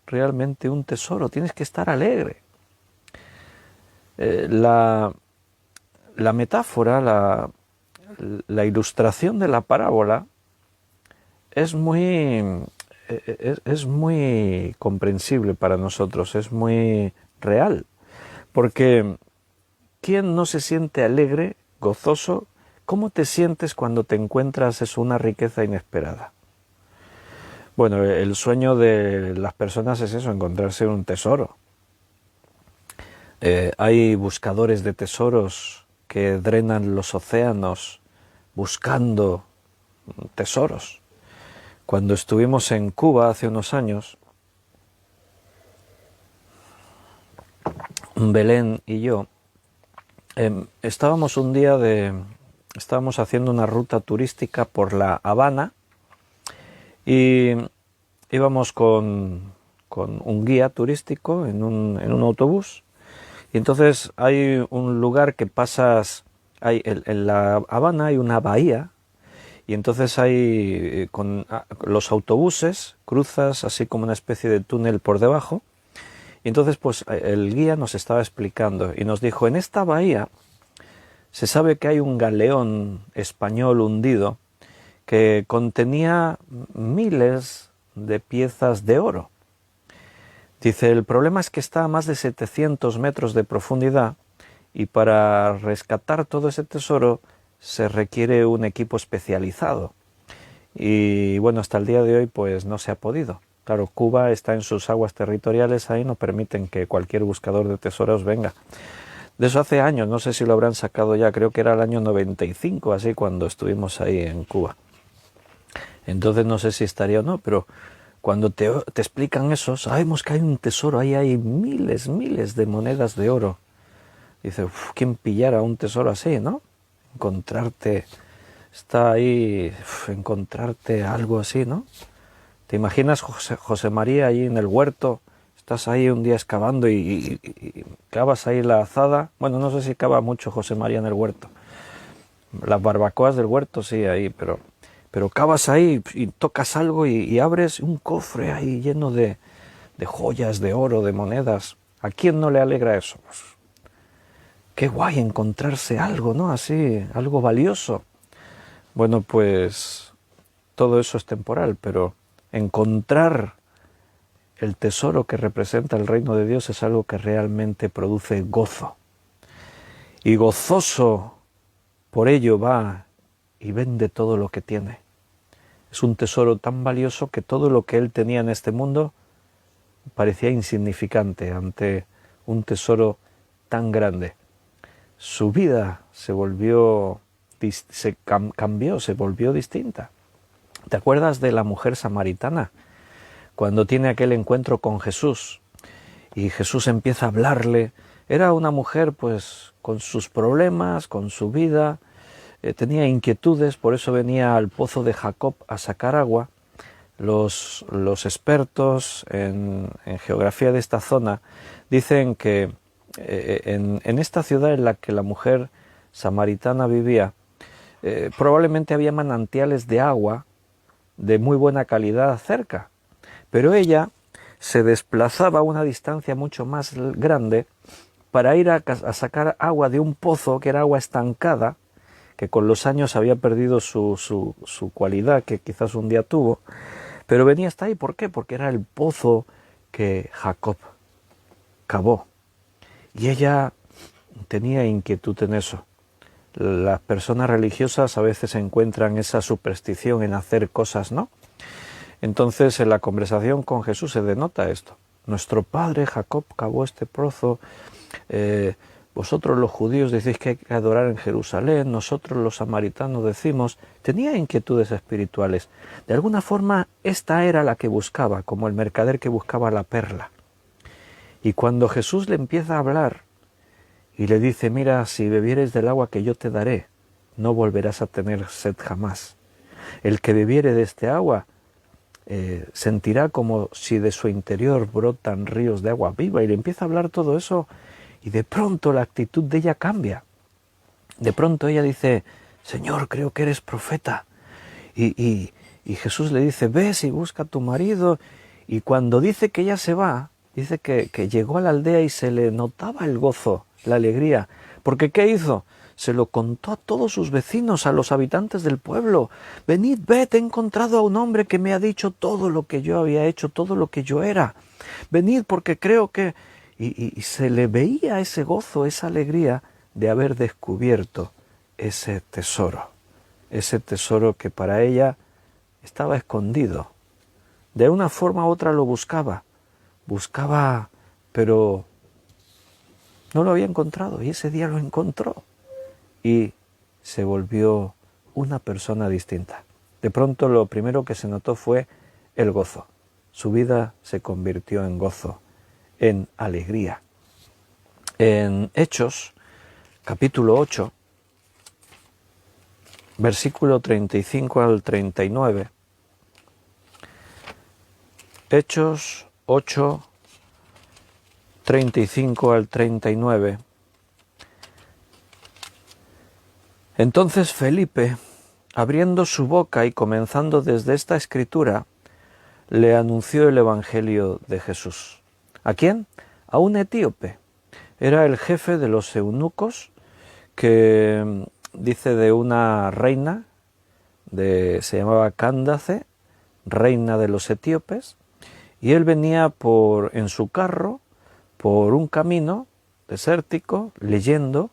realmente un tesoro, tienes que estar alegre. La metáfora, la ilustración de la parábola es muy comprensible para nosotros, es muy real, porque ¿quién no se siente alegre, gozoso? ¿Cómo te sientes cuando te encuentras una riqueza inesperada? Bueno, el sueño de las personas es eso, encontrarse un tesoro. Hay buscadores de tesoros que drenan los océanos buscando tesoros. Cuando estuvimos en Cuba hace unos años, Belén y yo, estábamos haciendo una ruta turística por La Habana y íbamos con un guía turístico en un autobús, y entonces hay un lugar que pasas, en La Habana hay una bahía, y entonces hay con los autobuses cruzas así como una especie de túnel por debajo, y entonces pues el guía nos estaba explicando y nos dijo, en esta bahía se sabe que hay un galeón español hundido que contenía miles de piezas de oro. Dice, el problema es que está a más de 700 metros de profundidad y para rescatar todo ese tesoro se requiere un equipo especializado. Y bueno, hasta el día de hoy pues no se ha podido. Claro, Cuba está en sus aguas territoriales, ahí no permiten que cualquier buscador de tesoros venga. De eso hace años, no sé si lo habrán sacado ya, creo que era el año 95, así, cuando estuvimos ahí en Cuba. Entonces no sé si estaría o no, pero cuando te explican eso, sabemos que hay un tesoro, ahí hay miles de monedas de oro. Dice, ¿quién pillara un tesoro así, no? Está ahí, encontrarte algo así, ¿no? ¿Te imaginas José María ahí en el huerto? Estás ahí un día excavando y cavas ahí la azada. Bueno, no sé si cava mucho José María en el huerto. Las barbacoas del huerto sí, ahí, pero cavas ahí y tocas algo y abres un cofre ahí lleno de joyas, de oro, de monedas. ¿A quién no le alegra eso? Pues, qué guay encontrarse algo, ¿no? Así, algo valioso. Bueno, pues todo eso es temporal, pero encontrar el tesoro que representa el reino de Dios es algo que realmente produce gozo. Y gozoso por ello va y vende todo lo que tiene. Es un tesoro tan valioso que todo lo que él tenía en este mundo parecía insignificante ante un tesoro tan grande. Su vida se cambió, se volvió distinta. ¿Te acuerdas de la mujer samaritana? Cuando tiene aquel encuentro con Jesús y Jesús empieza a hablarle Era una mujer pues con sus problemas, con su vida, tenía inquietudes, por eso venía al pozo de Jacob a sacar agua. Los expertos en geografía de esta zona dicen que en esta ciudad en la que la mujer samaritana vivía, probablemente había manantiales de agua de muy buena calidad cerca, pero ella se desplazaba a una distancia mucho más grande para ir a sacar agua de un pozo que era agua estancada, que con los años había perdido su cualidad que quizás un día tuvo, pero venía hasta ahí. ¿Por qué? Porque era el pozo que Jacob cavó. Y ella tenía inquietud en eso. Las personas religiosas a veces encuentran esa superstición en hacer cosas, ¿no? Entonces en la conversación con Jesús se denota esto. Nuestro padre Jacob cavó este pozo, vosotros los judíos decís que hay que adorar en Jerusalén, nosotros los samaritanos decimos. Tenía inquietudes espirituales. De alguna forma esta era la que buscaba, como el mercader que buscaba la perla. Y cuando Jesús le empieza a hablar y le dice, mira, si bebieres del agua que yo te daré, no volverás a tener sed jamás. El que bebiere de este agua sentirá como si de su interior brotan ríos de agua viva, y le empieza a hablar todo eso, y de pronto la actitud de ella cambia. De pronto ella dice, Señor, creo que eres profeta. Y Jesús le dice, ves y busca a tu marido. Y cuando dice que ella se va, dice que llegó a la aldea y se le notaba el gozo, la alegría. Porque ¿qué hizo? Se lo contó a todos sus vecinos, a los habitantes del pueblo. Venid, ved, he encontrado a un hombre que me ha dicho todo lo que yo había hecho, todo lo que yo era. Venid porque creo que... Y se le veía ese gozo, esa alegría de haber descubierto ese tesoro que para ella estaba escondido. De una forma u otra lo buscaba, pero no lo había encontrado, y ese día lo encontró. Y se volvió una persona distinta. De pronto lo primero que se notó fue el gozo. Su vida se convirtió en gozo, en alegría. En Hechos, capítulo 8, versículo 35 al 39. Hechos 8, 35 al 39. Entonces Felipe, abriendo su boca y comenzando desde esta escritura, le anunció el Evangelio de Jesús. ¿A quién? A un etíope. Era el jefe de los eunucos, que dice de una reina, se llamaba Cándace, reina de los etíopes, y él venía en su carro por un camino desértico leyendo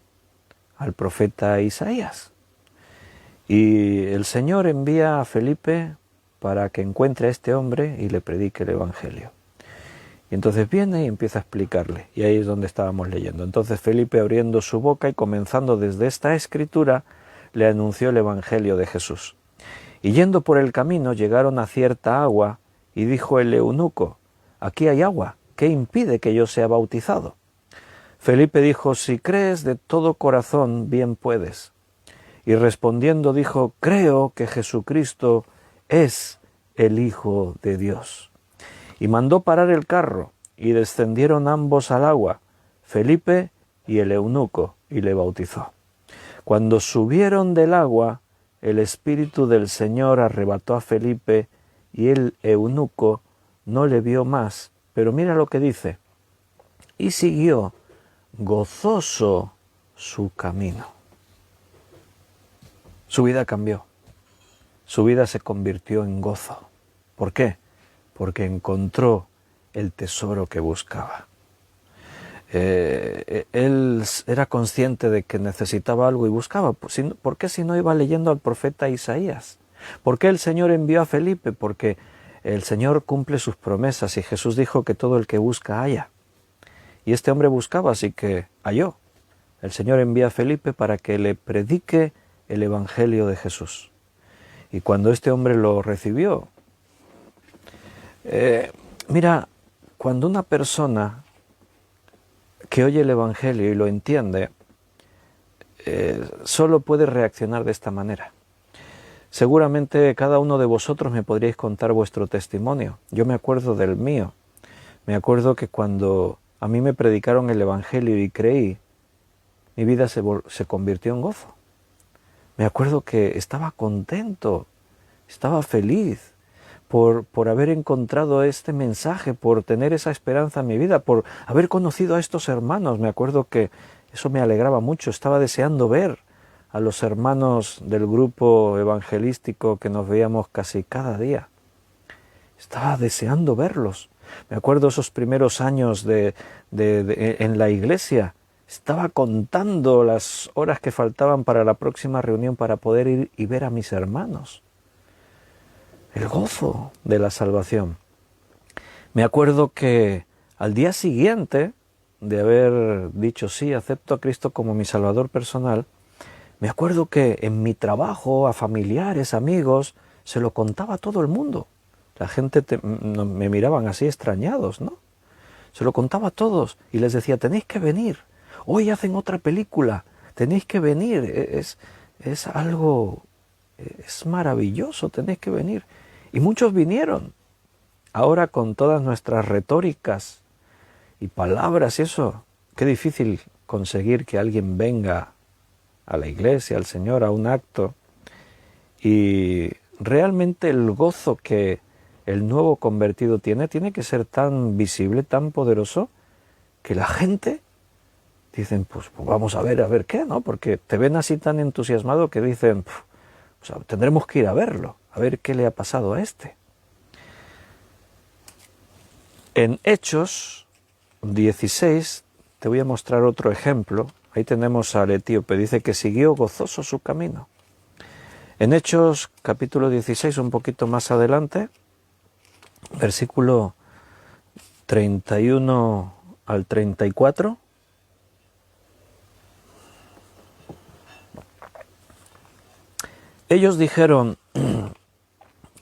al profeta Isaías. Y el Señor envía a Felipe para que encuentre a este hombre y le predique el Evangelio. Y entonces viene y empieza a explicarle, y ahí es donde estábamos leyendo. Entonces Felipe, abriendo su boca y comenzando desde esta escritura, le anunció el Evangelio de Jesús. Y yendo por el camino llegaron a cierta agua, y dijo el eunuco, aquí hay agua, ¿qué impide que yo sea bautizado? Felipe dijo, si crees de todo corazón, bien puedes. Y respondiendo dijo, creo que Jesucristo es el Hijo de Dios. Y mandó parar el carro, y descendieron ambos al agua, Felipe y el eunuco, y le bautizó. Cuando subieron del agua, el Espíritu del Señor arrebató a Felipe, y el eunuco no le vio más. Pero mira lo que dice, y siguió gozoso su camino. Su vida cambió, su vida se convirtió en gozo. ¿Por qué? Porque encontró el tesoro que buscaba. Él era consciente de que necesitaba algo y buscaba. ¿Por qué si no iba leyendo al profeta Isaías? ¿Por qué el Señor envió a Felipe? Porque el Señor cumple sus promesas y Jesús dijo que todo el que busca halla. Y este hombre buscaba, así que halló. El Señor envía a Felipe para que le predique el Evangelio de Jesús. Y cuando este hombre lo recibió, mira, cuando una persona que oye el Evangelio y lo entiende, solo puede reaccionar de esta manera. Seguramente cada uno de vosotros me podríais contar vuestro testimonio. Yo me acuerdo del mío. Me acuerdo que cuando a mí me predicaron el Evangelio y creí, mi vida se convirtió en gozo. Me acuerdo que estaba contento, estaba feliz por haber encontrado este mensaje, por tener esa esperanza en mi vida, por haber conocido a estos hermanos. Me acuerdo que eso me alegraba mucho, estaba deseando ver a los hermanos del grupo evangelístico que nos veíamos casi cada día. Estaba deseando verlos. Me acuerdo esos primeros años en la iglesia. Estaba contando las horas que faltaban para la próxima reunión para poder ir y ver a mis hermanos. El gozo de la salvación. Me acuerdo que al día siguiente de haber dicho sí, acepto a Cristo como mi Salvador personal, me acuerdo que en mi trabajo, a familiares, amigos, se lo contaba a todo el mundo. La gente me miraban así extrañados, ¿no? Se lo contaba a todos y les decía, tenéis que venir. Hoy hacen otra película, tenéis que venir. Es algo, es maravilloso, tenéis que venir. Y muchos vinieron. Ahora con todas nuestras retóricas y palabras y eso, qué difícil conseguir que alguien venga a la iglesia, al Señor, a un acto. Y realmente el gozo que el nuevo convertido tiene que ser tan visible, tan poderoso, que la gente dicen, pues vamos a ver qué, ¿no? Porque te ven así tan entusiasmado que dicen, pues, tendremos que ir a verlo, a ver qué le ha pasado a este. En Hechos 16 te voy a mostrar otro ejemplo. Ahí tenemos al etíope, dice que siguió gozoso su camino. En Hechos capítulo 16, un poquito más adelante, versículo 31 al 34, ellos dijeron,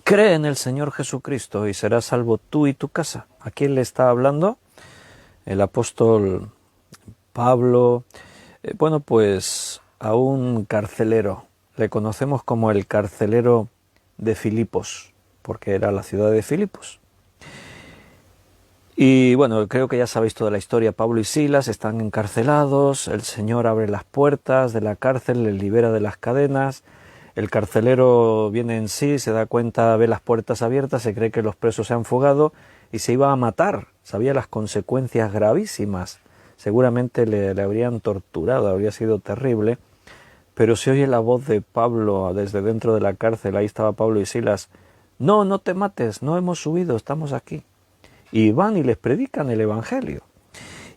cree en el Señor Jesucristo y serás salvo tú y tu casa. ¿A quién le está hablando? El apóstol Pablo, bueno, pues a un carcelero. Le conocemos como el carcelero de Filipos, porque era la ciudad de Filipos. Y bueno, creo que ya sabéis toda la historia. Pablo y Silas están encarcelados, el Señor abre las puertas de la cárcel, les libera de las cadenas. El carcelero viene en sí, se da cuenta, ve las puertas abiertas, se cree que los presos se han fugado y se iba a matar. Sabía las consecuencias gravísimas. Seguramente le habrían torturado, habría sido terrible. Pero se oye la voz de Pablo desde dentro de la cárcel. Ahí estaba Pablo y Silas. No te mates, no hemos huido, estamos aquí. Y van y les predican el Evangelio.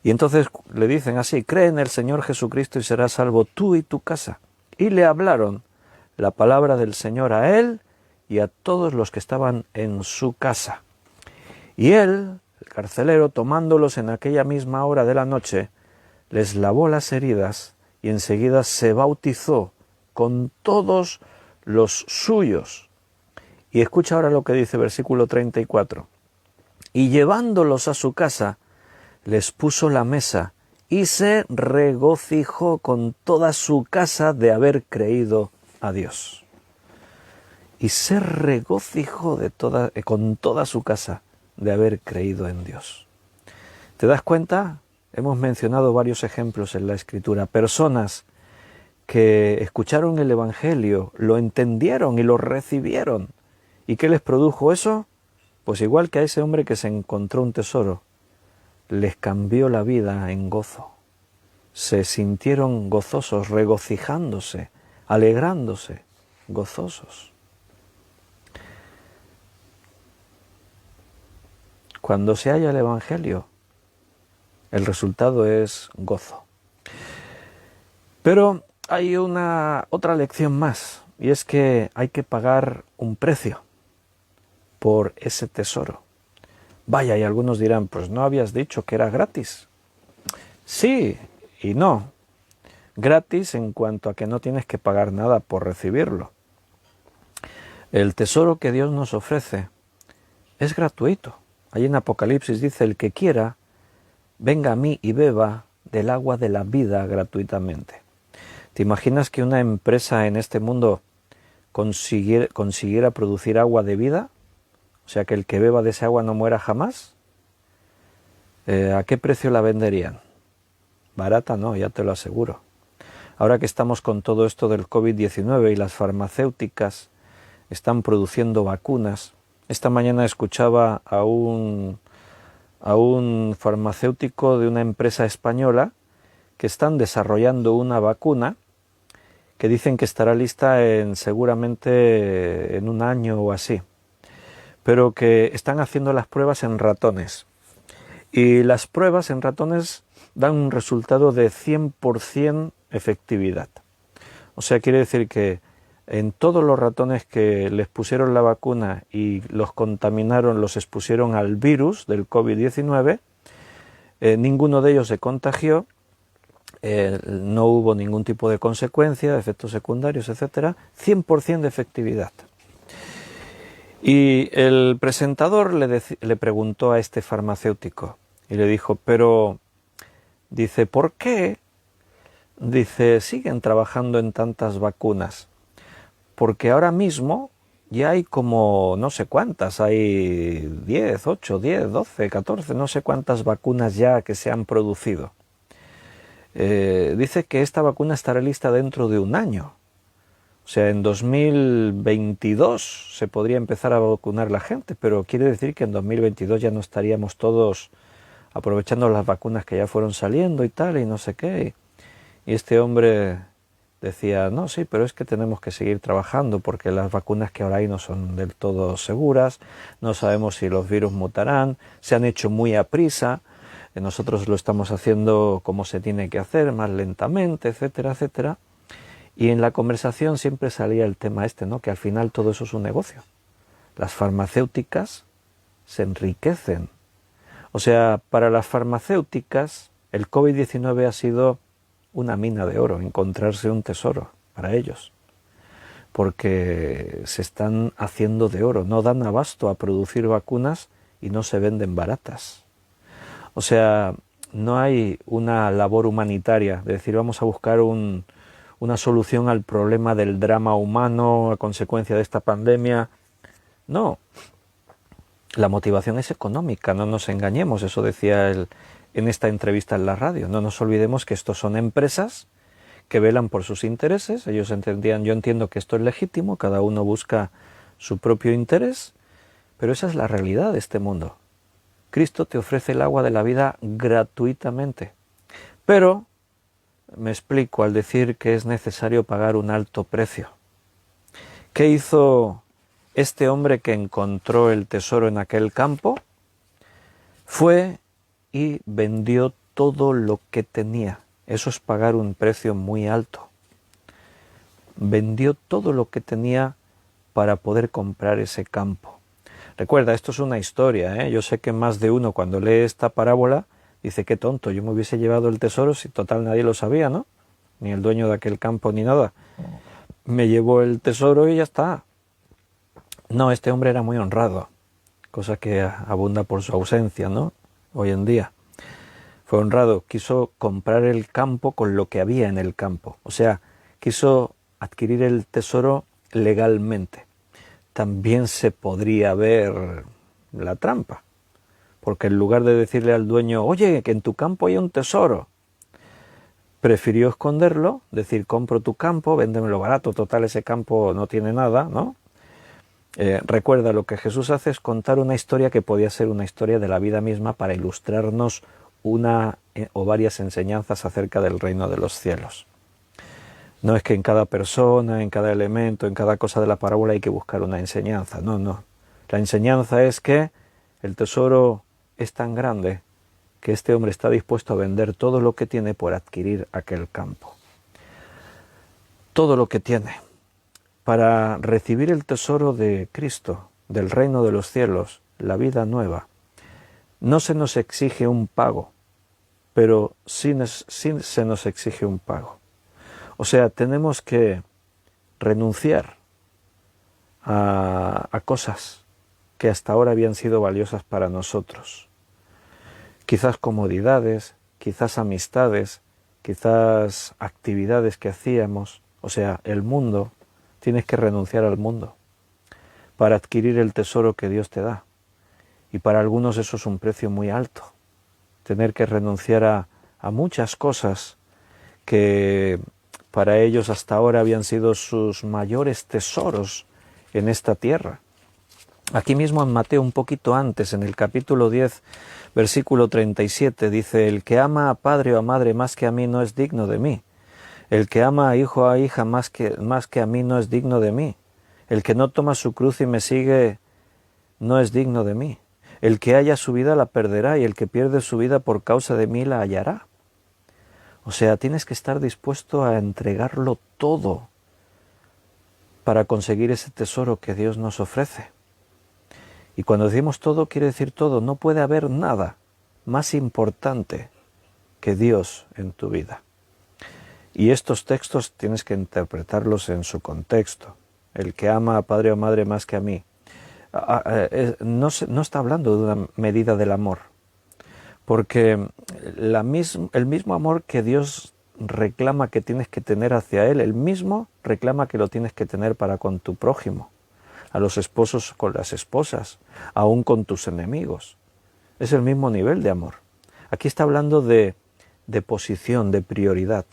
Y entonces le dicen así, cree en el Señor Jesucristo y serás salvo tú y tu casa. Y le hablaron la palabra del Señor a él y a todos los que estaban en su casa. Y él, el carcelero, tomándolos en aquella misma hora de la noche, les lavó las heridas y enseguida se bautizó con todos los suyos. Y escucha ahora lo que dice versículo 34. Y llevándolos a su casa, les puso la mesa y se regocijó con toda su casa de haber creído a Dios. Y se regocijó con toda su casa de haber creído en Dios. ¿Te das cuenta? Hemos mencionado varios ejemplos en la Escritura. Personas que escucharon el Evangelio, lo entendieron y lo recibieron. ¿Y qué les produjo eso? Pues igual que a ese hombre que se encontró un tesoro, les cambió la vida en gozo. Se sintieron gozosos, regocijándose, alegrándose, gozosos. Cuando se halla el Evangelio, el resultado es gozo. Pero hay otra lección más, y es que hay que pagar un precio por ese tesoro. Vaya, y algunos dirán, pues no habías dicho que era gratis. Sí y no. Gratis en cuanto a que no tienes que pagar nada por recibirlo. El tesoro que Dios nos ofrece es gratuito. Allí en Apocalipsis dice, el que quiera, venga a mí y beba del agua de la vida gratuitamente. ¿Te imaginas que una empresa en este mundo consiguiera producir agua de vida? O sea, que el que beba de esa agua no muera jamás. ¿A qué precio la venderían? Barata no, ya te lo aseguro. Ahora que estamos con todo esto del COVID-19 y las farmacéuticas están produciendo vacunas, esta mañana escuchaba a un farmacéutico de una empresa española que están desarrollando una vacuna que dicen que estará lista seguramente en un año o así, pero que están haciendo las pruebas en ratones. Y las pruebas en ratones dan un resultado de 100% efectividad. O sea, quiere decir que en todos los ratones que les pusieron la vacuna y los contaminaron, los expusieron al virus del COVID-19, ninguno de ellos se contagió, no hubo ningún tipo de consecuencia, efectos secundarios, etcétera, 100% de efectividad. Y el presentador le preguntó a este farmacéutico y le dijo, pero, dice, ¿por qué? Dice, siguen trabajando en tantas vacunas. Porque ahora mismo ya hay como no sé cuántas, hay 10, 8, 10, 12, 14, no sé cuántas vacunas ya que se han producido. Dice que esta vacuna estará lista dentro de un año. O sea, en 2022 se podría empezar a vacunar la gente, pero quiere decir que en 2022 ya no estaríamos todos aprovechando las vacunas que ya fueron saliendo y tal, y no sé qué. Y este hombre decía, no, sí, pero es que tenemos que seguir trabajando porque las vacunas que ahora hay no son del todo seguras, no sabemos si los virus mutarán, se han hecho muy a prisa, nosotros lo estamos haciendo como se tiene que hacer, más lentamente, etcétera, etcétera. Y en la conversación siempre salía el tema este, ¿no? Que al final todo eso es un negocio. Las farmacéuticas se enriquecen. O sea, para las farmacéuticas el COVID-19 ha sido una mina de oro, encontrarse un tesoro para ellos. Porque se están haciendo de oro, no dan abasto a producir vacunas y no se venden baratas. O sea, no hay una labor humanitaria de decir vamos a buscar una solución al problema del drama humano a consecuencia de esta pandemia. No, la motivación es económica, no nos engañemos, eso decía él en esta entrevista en la radio. No nos olvidemos que estos son empresas que velan por sus intereses, ellos entendían, yo entiendo que esto es legítimo, cada uno busca su propio interés, pero esa es la realidad de este mundo. Cristo te ofrece el agua de la vida gratuitamente, pero me explico al decir que es necesario pagar un alto precio. ¿Qué hizo este hombre que encontró el tesoro en aquel campo? Fue y vendió todo lo que tenía. Eso es pagar un precio muy alto. Vendió todo lo que tenía para poder comprar ese campo. Recuerda, esto es una historia, ¿eh? Yo sé que más de uno cuando lee esta parábola dice, qué tonto, yo me hubiese llevado el tesoro si total nadie lo sabía, ¿no? Ni el dueño de aquel campo ni nada. Me llevó el tesoro y ya está. No, este hombre era muy honrado, cosa que abunda por su ausencia, ¿no? Hoy en día. Fue honrado, quiso comprar el campo con lo que había en el campo. O sea, quiso adquirir el tesoro legalmente. También se podría ver la trampa, porque en lugar de decirle al dueño, oye, que en tu campo hay un tesoro, prefirió esconderlo, decir, compro tu campo, véndemelo barato, total ese campo no tiene nada, ¿no? Recuerda, lo que Jesús hace es contar una historia que podía ser una historia de la vida misma para ilustrarnos una o varias enseñanzas acerca del reino de los cielos. No es que en cada persona, en cada elemento, en cada cosa de la parábola hay que buscar una enseñanza, no, no. La enseñanza es que el tesoro es tan grande que este hombre está dispuesto a vender todo lo que tiene por adquirir aquel campo. Todo lo que tiene. Para recibir el tesoro de Cristo, del reino de los cielos, la vida nueva, no se nos exige un pago, pero sí se nos exige un pago. O sea, tenemos que renunciar a cosas que hasta ahora habían sido valiosas para nosotros. Quizás comodidades, quizás amistades, quizás actividades que hacíamos, o sea, el mundo, tienes que renunciar al mundo para adquirir el tesoro que Dios te da. Y para algunos eso es un precio muy alto, tener que renunciar a muchas cosas que para ellos hasta ahora habían sido sus mayores tesoros en esta tierra. Aquí mismo en Mateo, un poquito antes, en el capítulo 10, versículo 37, dice: el que ama a padre o a madre más que a mí no es digno de mí. El que ama a hijo o a hija más que a mí no es digno de mí. El que no toma su cruz y me sigue no es digno de mí. El que haya su vida la perderá, y el que pierde su vida por causa de mí la hallará. O sea, tienes que estar dispuesto a entregarlo todo para conseguir ese tesoro que Dios nos ofrece. Y cuando decimos todo, quiere decir todo. No puede haber nada más importante que Dios en tu vida. Y estos textos tienes que interpretarlos en su contexto. El que ama a padre o madre más que a mí. No está hablando de una medida del amor. Porque el mismo amor que Dios reclama que tienes que tener hacia Él, el mismo reclama que lo tienes que tener para con tu prójimo. A los esposos con las esposas, aún con tus enemigos. Es el mismo nivel de amor. Aquí está hablando de posición, de prioridad.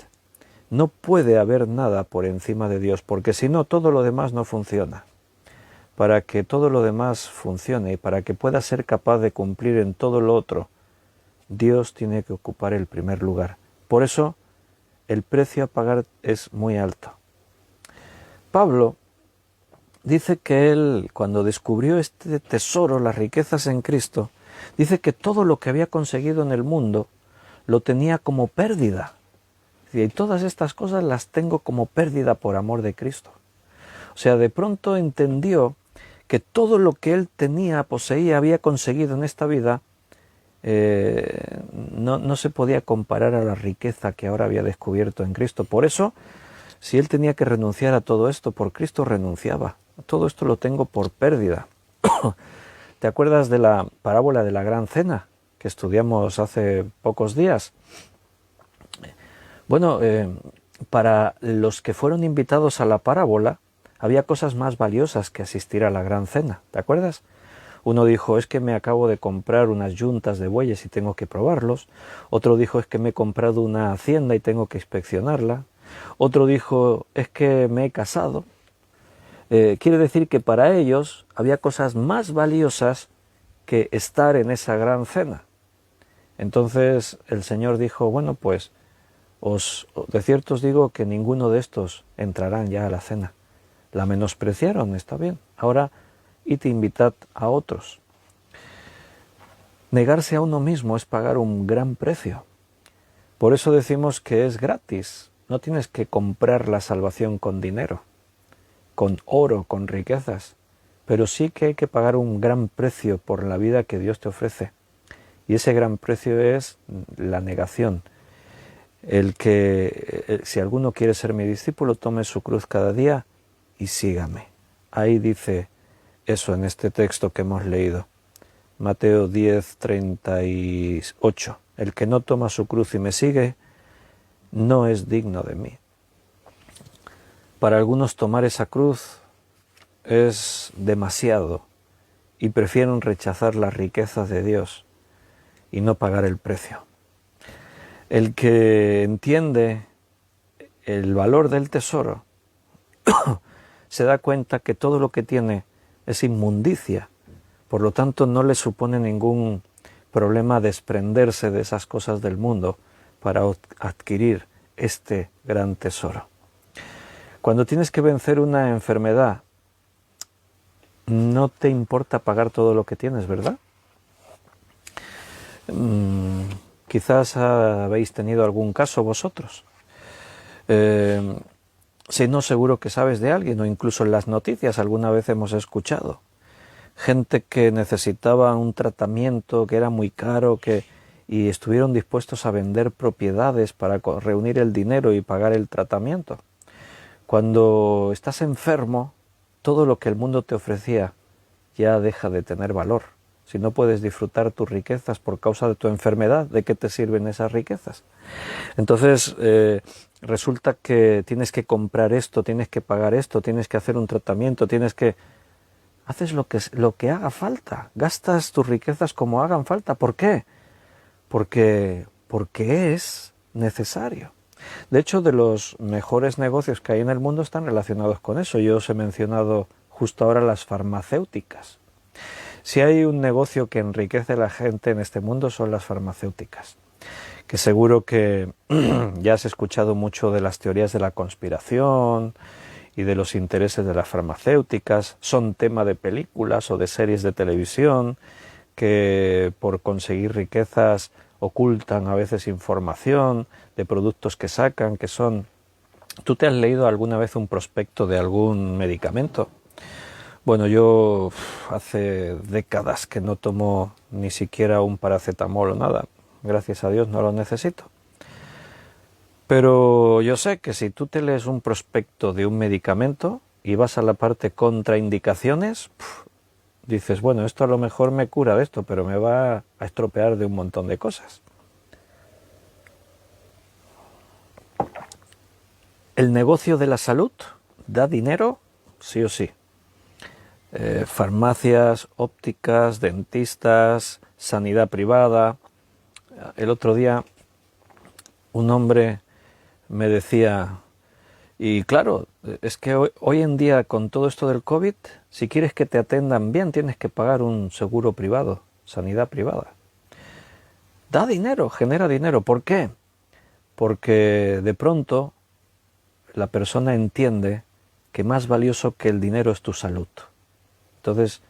No puede haber nada por encima de Dios, porque si no, todo lo demás no funciona. Para que todo lo demás funcione y para que pueda ser capaz de cumplir en todo lo otro, Dios tiene que ocupar el primer lugar. Por eso, el precio a pagar es muy alto. Pablo dice que él, cuando descubrió este tesoro, las riquezas en Cristo, dice que todo lo que había conseguido en el mundo lo tenía como pérdida. Y todas estas cosas las tengo como pérdida por amor de Cristo. O sea, de pronto entendió que todo lo que él tenía, poseía, había conseguido en esta vida, no se podía comparar a la riqueza que ahora había descubierto en Cristo. Por eso, si él tenía que renunciar a todo esto, por Cristo renunciaba. Todo esto lo tengo por pérdida. ¿Te acuerdas de la parábola de la Gran Cena que estudiamos hace pocos días? Bueno, para los que fueron invitados a la parábola, había cosas más valiosas que asistir a la Gran Cena. ¿Te acuerdas? Uno dijo: es que me acabo de comprar unas yuntas de bueyes y tengo que probarlos. Otro dijo: es que me he comprado una hacienda y tengo que inspeccionarla. Otro dijo: es que me he casado. Quiere decir que para ellos había cosas más valiosas que estar en esa gran cena. Entonces el Señor dijo: bueno, pues de cierto os digo que ninguno de estos entrarán ya a la cena. La menospreciaron, está bien. Ahora id e invitad a otros. Negarse a uno mismo es pagar un gran precio. Por eso decimos que es gratis. No tienes que comprar la salvación con dinero, con oro, con riquezas, pero sí que hay que pagar un gran precio por la vida que Dios te ofrece. Y ese gran precio es la negación. Si alguno quiere ser mi discípulo, tome su cruz cada día y sígame. Ahí dice eso en este texto que hemos leído. Mateo 10, 38. El que no toma su cruz y me sigue, no es digno de mí. Para algunos tomar esa cruz es demasiado y prefieren rechazar las riquezas de Dios y no pagar el precio. El que entiende el valor del tesoro se da cuenta que todo lo que tiene es inmundicia, por lo tanto no le supone ningún problema desprenderse de esas cosas del mundo para adquirir este gran tesoro. Cuando tienes que vencer una enfermedad, no te importa pagar todo lo que tienes, ¿verdad? Quizás habéis tenido algún caso vosotros. Si no, seguro que sabes de alguien, o incluso en las noticias alguna vez hemos escuchado. Gente que necesitaba un tratamiento que era muy caro, y estuvieron dispuestos a vender propiedades para reunir el dinero y pagar el tratamiento. Cuando estás enfermo, todo lo que el mundo te ofrecía ya deja de tener valor. Si no puedes disfrutar tus riquezas por causa de tu enfermedad, ¿de qué te sirven esas riquezas? Entonces, resulta que tienes que comprar esto, tienes que pagar esto, tienes que hacer un tratamiento, haces lo que haga falta, gastas tus riquezas como hagan falta. ¿Por qué? Porque es necesario. De hecho, de los mejores negocios que hay en el mundo están relacionados con eso. Yo os he mencionado justo ahora las farmacéuticas. Si hay un negocio que enriquece a la gente en este mundo son las farmacéuticas, que seguro que ya has escuchado mucho de las teorías de la conspiración y de los intereses de las farmacéuticas. Son tema de películas o de series de televisión que por conseguir riquezas ocultan a veces información de productos que sacan, que son... ¿Tú te has leído alguna vez un prospecto de algún medicamento? Bueno, yo hace décadas que no tomo ni siquiera un paracetamol o nada. Gracias a Dios no lo necesito. Pero yo sé que si tú te lees un prospecto de un medicamento y vas a la parte contraindicaciones, dices, bueno, esto a lo mejor me cura de esto, pero me va a estropear de un montón de cosas. ¿El negocio de la salud da dinero? Sí o sí. Farmacias, ópticas, dentistas, sanidad privada. El otro día un hombre me decía, y claro, es que hoy en día con todo esto del COVID, si quieres que te atendan bien tienes que pagar un seguro privado, sanidad privada. Da dinero, genera dinero. ¿Por qué? Porque de pronto la persona entiende que más valioso que el dinero es tu salud. Entonces,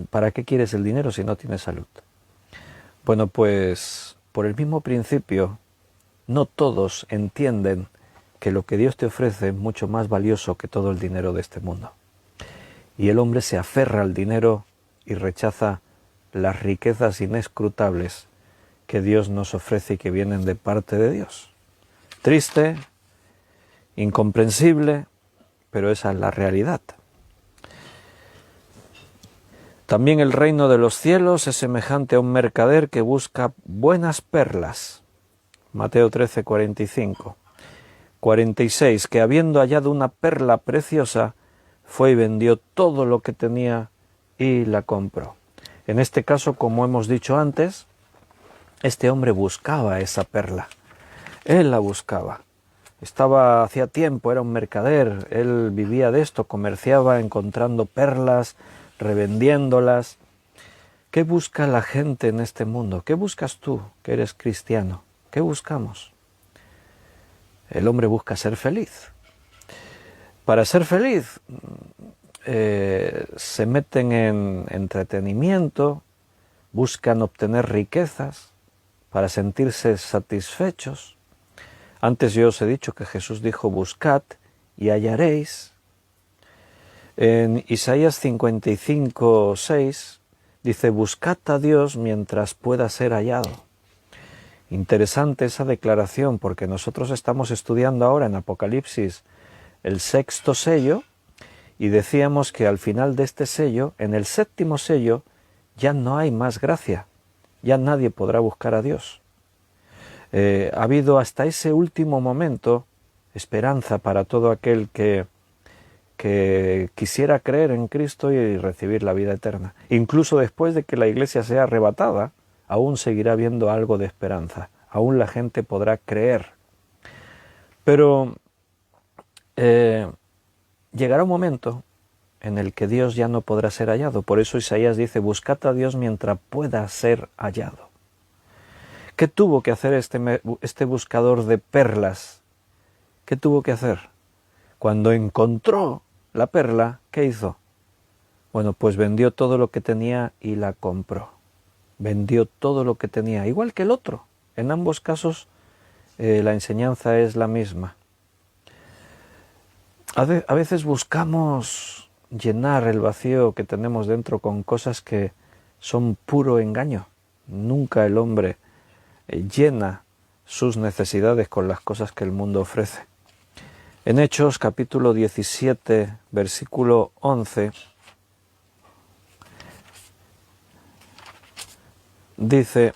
¿para qué quieres el dinero si no tienes salud? Bueno, pues por el mismo principio, no todos entienden que lo que Dios te ofrece es mucho más valioso que todo el dinero de este mundo. Y el hombre se aferra al dinero y rechaza las riquezas inescrutables que Dios nos ofrece y que vienen de parte de Dios. Triste, incomprensible, pero esa es la realidad. También el reino de los cielos es semejante a un mercader que busca buenas perlas. Mateo 13, 45. 46. Que habiendo hallado una perla preciosa, fue y vendió todo lo que tenía y la compró. En este caso, como hemos dicho antes, este hombre buscaba esa perla. Él la buscaba. Hacía tiempo, era un mercader, él vivía de esto, comerciaba encontrando perlas, revendiéndolas. ¿Qué busca la gente en este mundo? ¿Qué buscas tú, que eres cristiano? ¿Qué buscamos? El hombre busca ser feliz. Para ser feliz se meten en entretenimiento, buscan obtener riquezas para sentirse satisfechos. Antes yo os he dicho que Jesús dijo, buscad y hallaréis. En Isaías 55, 6 dice, buscad a Dios mientras pueda ser hallado. Interesante esa declaración, porque nosotros estamos estudiando ahora en Apocalipsis el 6º sello, y decíamos que al final de este sello, en el 7º sello, ya no hay más gracia, ya nadie podrá buscar a Dios. Ha habido hasta ese último momento esperanza para todo aquel que quisiera creer en Cristo y recibir la vida eterna. Incluso después de que la iglesia sea arrebatada, aún seguirá habiendo algo de esperanza, aún la gente podrá creer. Pero llegará un momento en el que Dios ya no podrá ser hallado. Por eso Isaías dice, buscad a Dios mientras pueda ser hallado. ¿Qué tuvo que hacer este buscador de perlas? ¿Qué tuvo que hacer? Cuando encontró la perla, ¿qué hizo? Bueno, pues vendió todo lo que tenía y la compró. Vendió todo lo que tenía, igual que el otro. En ambos casos la enseñanza es la misma. A veces buscamos llenar el vacío que tenemos dentro con cosas que son puro engaño. Nunca el hombre llena sus necesidades con las cosas que el mundo ofrece. En Hechos capítulo 17, versículo 11, Dice: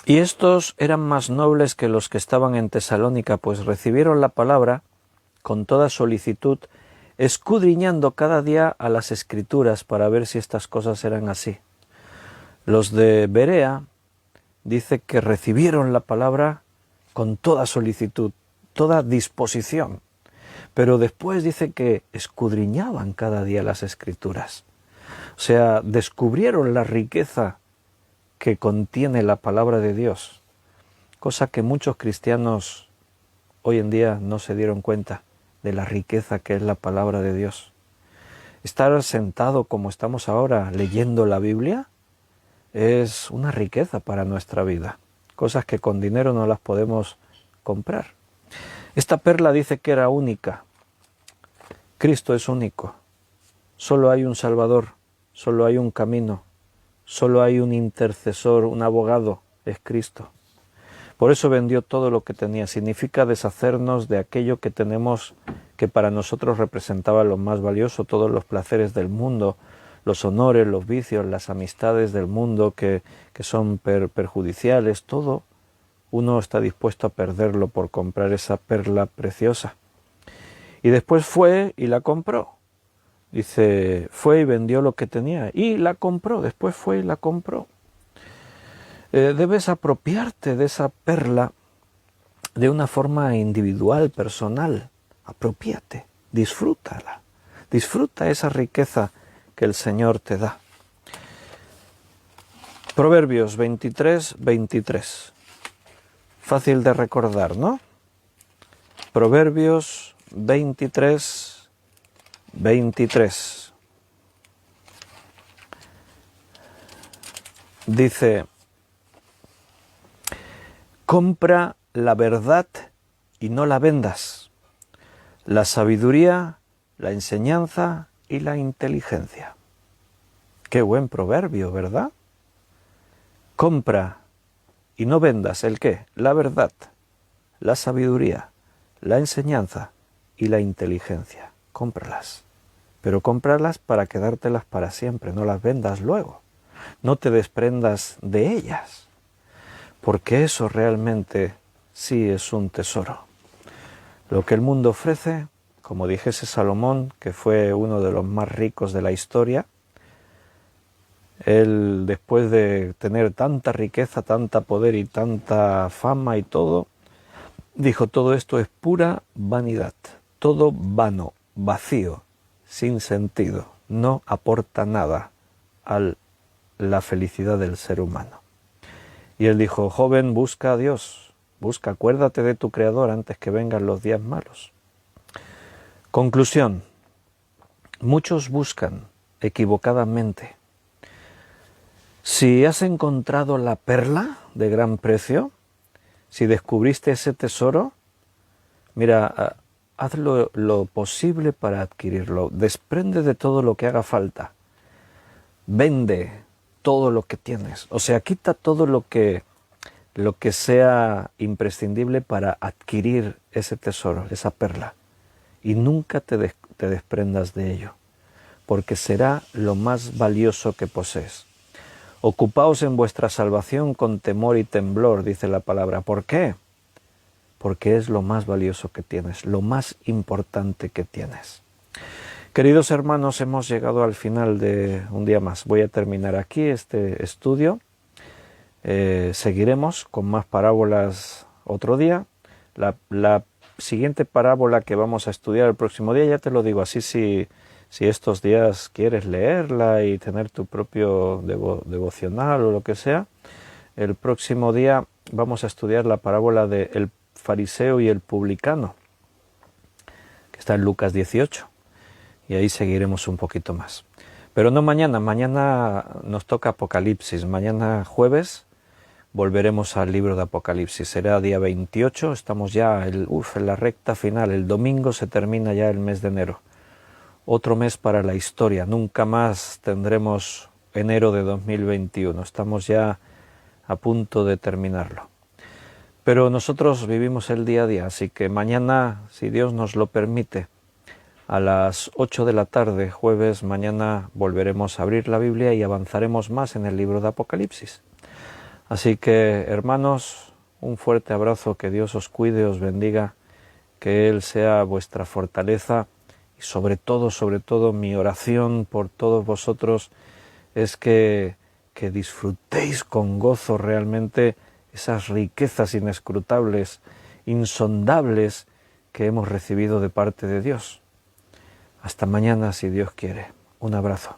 y estos eran más nobles que los que estaban en Tesalónica, pues recibieron la palabra con toda solicitud, escudriñando cada día a las Escrituras para ver si estas cosas eran así. Los de Berea dice que recibieron la palabra con toda solicitud, toda disposición, pero después dice que escudriñaban cada día las Escrituras. O sea, descubrieron la riqueza que contiene la palabra de Dios, cosa que muchos cristianos hoy en día no se dieron cuenta de la riqueza que es la palabra de Dios. Estar sentado como estamos ahora leyendo la Biblia es una riqueza para nuestra vida, cosas que con dinero no las podemos comprar. Esta perla dice que era única. Cristo es único. Solo hay un Salvador, solo hay un camino, solo hay un intercesor, un abogado, es Cristo. Por eso vendió todo lo que tenía. Significa deshacernos de aquello que tenemos, que para nosotros representaba lo más valioso, todos los placeres del mundo, los honores, los vicios, las amistades del mundo que son perjudiciales, todo uno está dispuesto a perderlo por comprar esa perla preciosa. Y después fue y la compró. Dice, fue y vendió lo que tenía y la compró, después fue y la compró. Debes apropiarte de esa perla de una forma individual, personal. Apropiate, disfrútala, disfruta esa riqueza que el Señor te da. Proverbios 23, 23. Fácil de recordar, ¿no? Proverbios 23, 23. Dice: compra la verdad y no la vendas, la sabiduría, la enseñanza y la inteligencia. Qué buen proverbio, ¿verdad? Compra y no vendas, ¿el qué? La verdad, la sabiduría, la enseñanza y la inteligencia. Cómpralas, pero cómpralas para quedártelas para siempre, no las vendas luego. No te desprendas de ellas, porque eso realmente sí es un tesoro. Lo que el mundo ofrece, como dijese Salomón, que fue uno de los más ricos de la historia, él, después de tener tanta riqueza, tanta poder y tanta fama y todo, dijo: todo esto es pura vanidad, todo vano, vacío, sin sentido, no aporta nada a la felicidad del ser humano. Y él dijo: joven, busca a Dios, busca, acuérdate de tu Creador antes que vengan los días malos. Conclusión: muchos buscan equivocadamente. Si has encontrado la perla de gran precio, si descubriste ese tesoro, mira, haz lo posible para adquirirlo. Desprende de todo lo que haga falta. Vende todo lo que tienes. O sea, quita todo lo que sea imprescindible para adquirir ese tesoro, esa perla. Y nunca te desprendas de ello, porque será lo más valioso que posees. Ocupaos en vuestra salvación con temor y temblor, dice la palabra. ¿Por qué? Porque es lo más valioso que tienes, lo más importante que tienes. Queridos hermanos, hemos llegado al final de un día más. Voy a terminar aquí este estudio. Seguiremos con más parábolas otro día. La siguiente parábola que vamos a estudiar el próximo día, ya te lo digo así, si estos días quieres leerla y tener tu propio devocional o lo que sea, el próximo día vamos a estudiar la parábola del fariseo y el publicano, que está en Lucas 18, y ahí seguiremos un poquito más. Pero no mañana, mañana nos toca Apocalipsis, mañana jueves volveremos al libro de Apocalipsis, será día 28, estamos ya en la recta final, el domingo se termina ya el mes de enero. Otro mes para la historia, nunca más tendremos enero de 2021, estamos ya a punto de terminarlo. Pero nosotros vivimos el día a día, así que mañana, si Dios nos lo permite, a las 8 de la tarde, jueves, mañana volveremos a abrir la Biblia y avanzaremos más en el libro de Apocalipsis. Así que, hermanos, un fuerte abrazo, que Dios os cuide, os bendiga, que Él sea vuestra fortaleza y sobre todo, mi oración por todos vosotros es que disfrutéis con gozo realmente esas riquezas inescrutables, insondables que hemos recibido de parte de Dios. Hasta mañana, si Dios quiere. Un abrazo.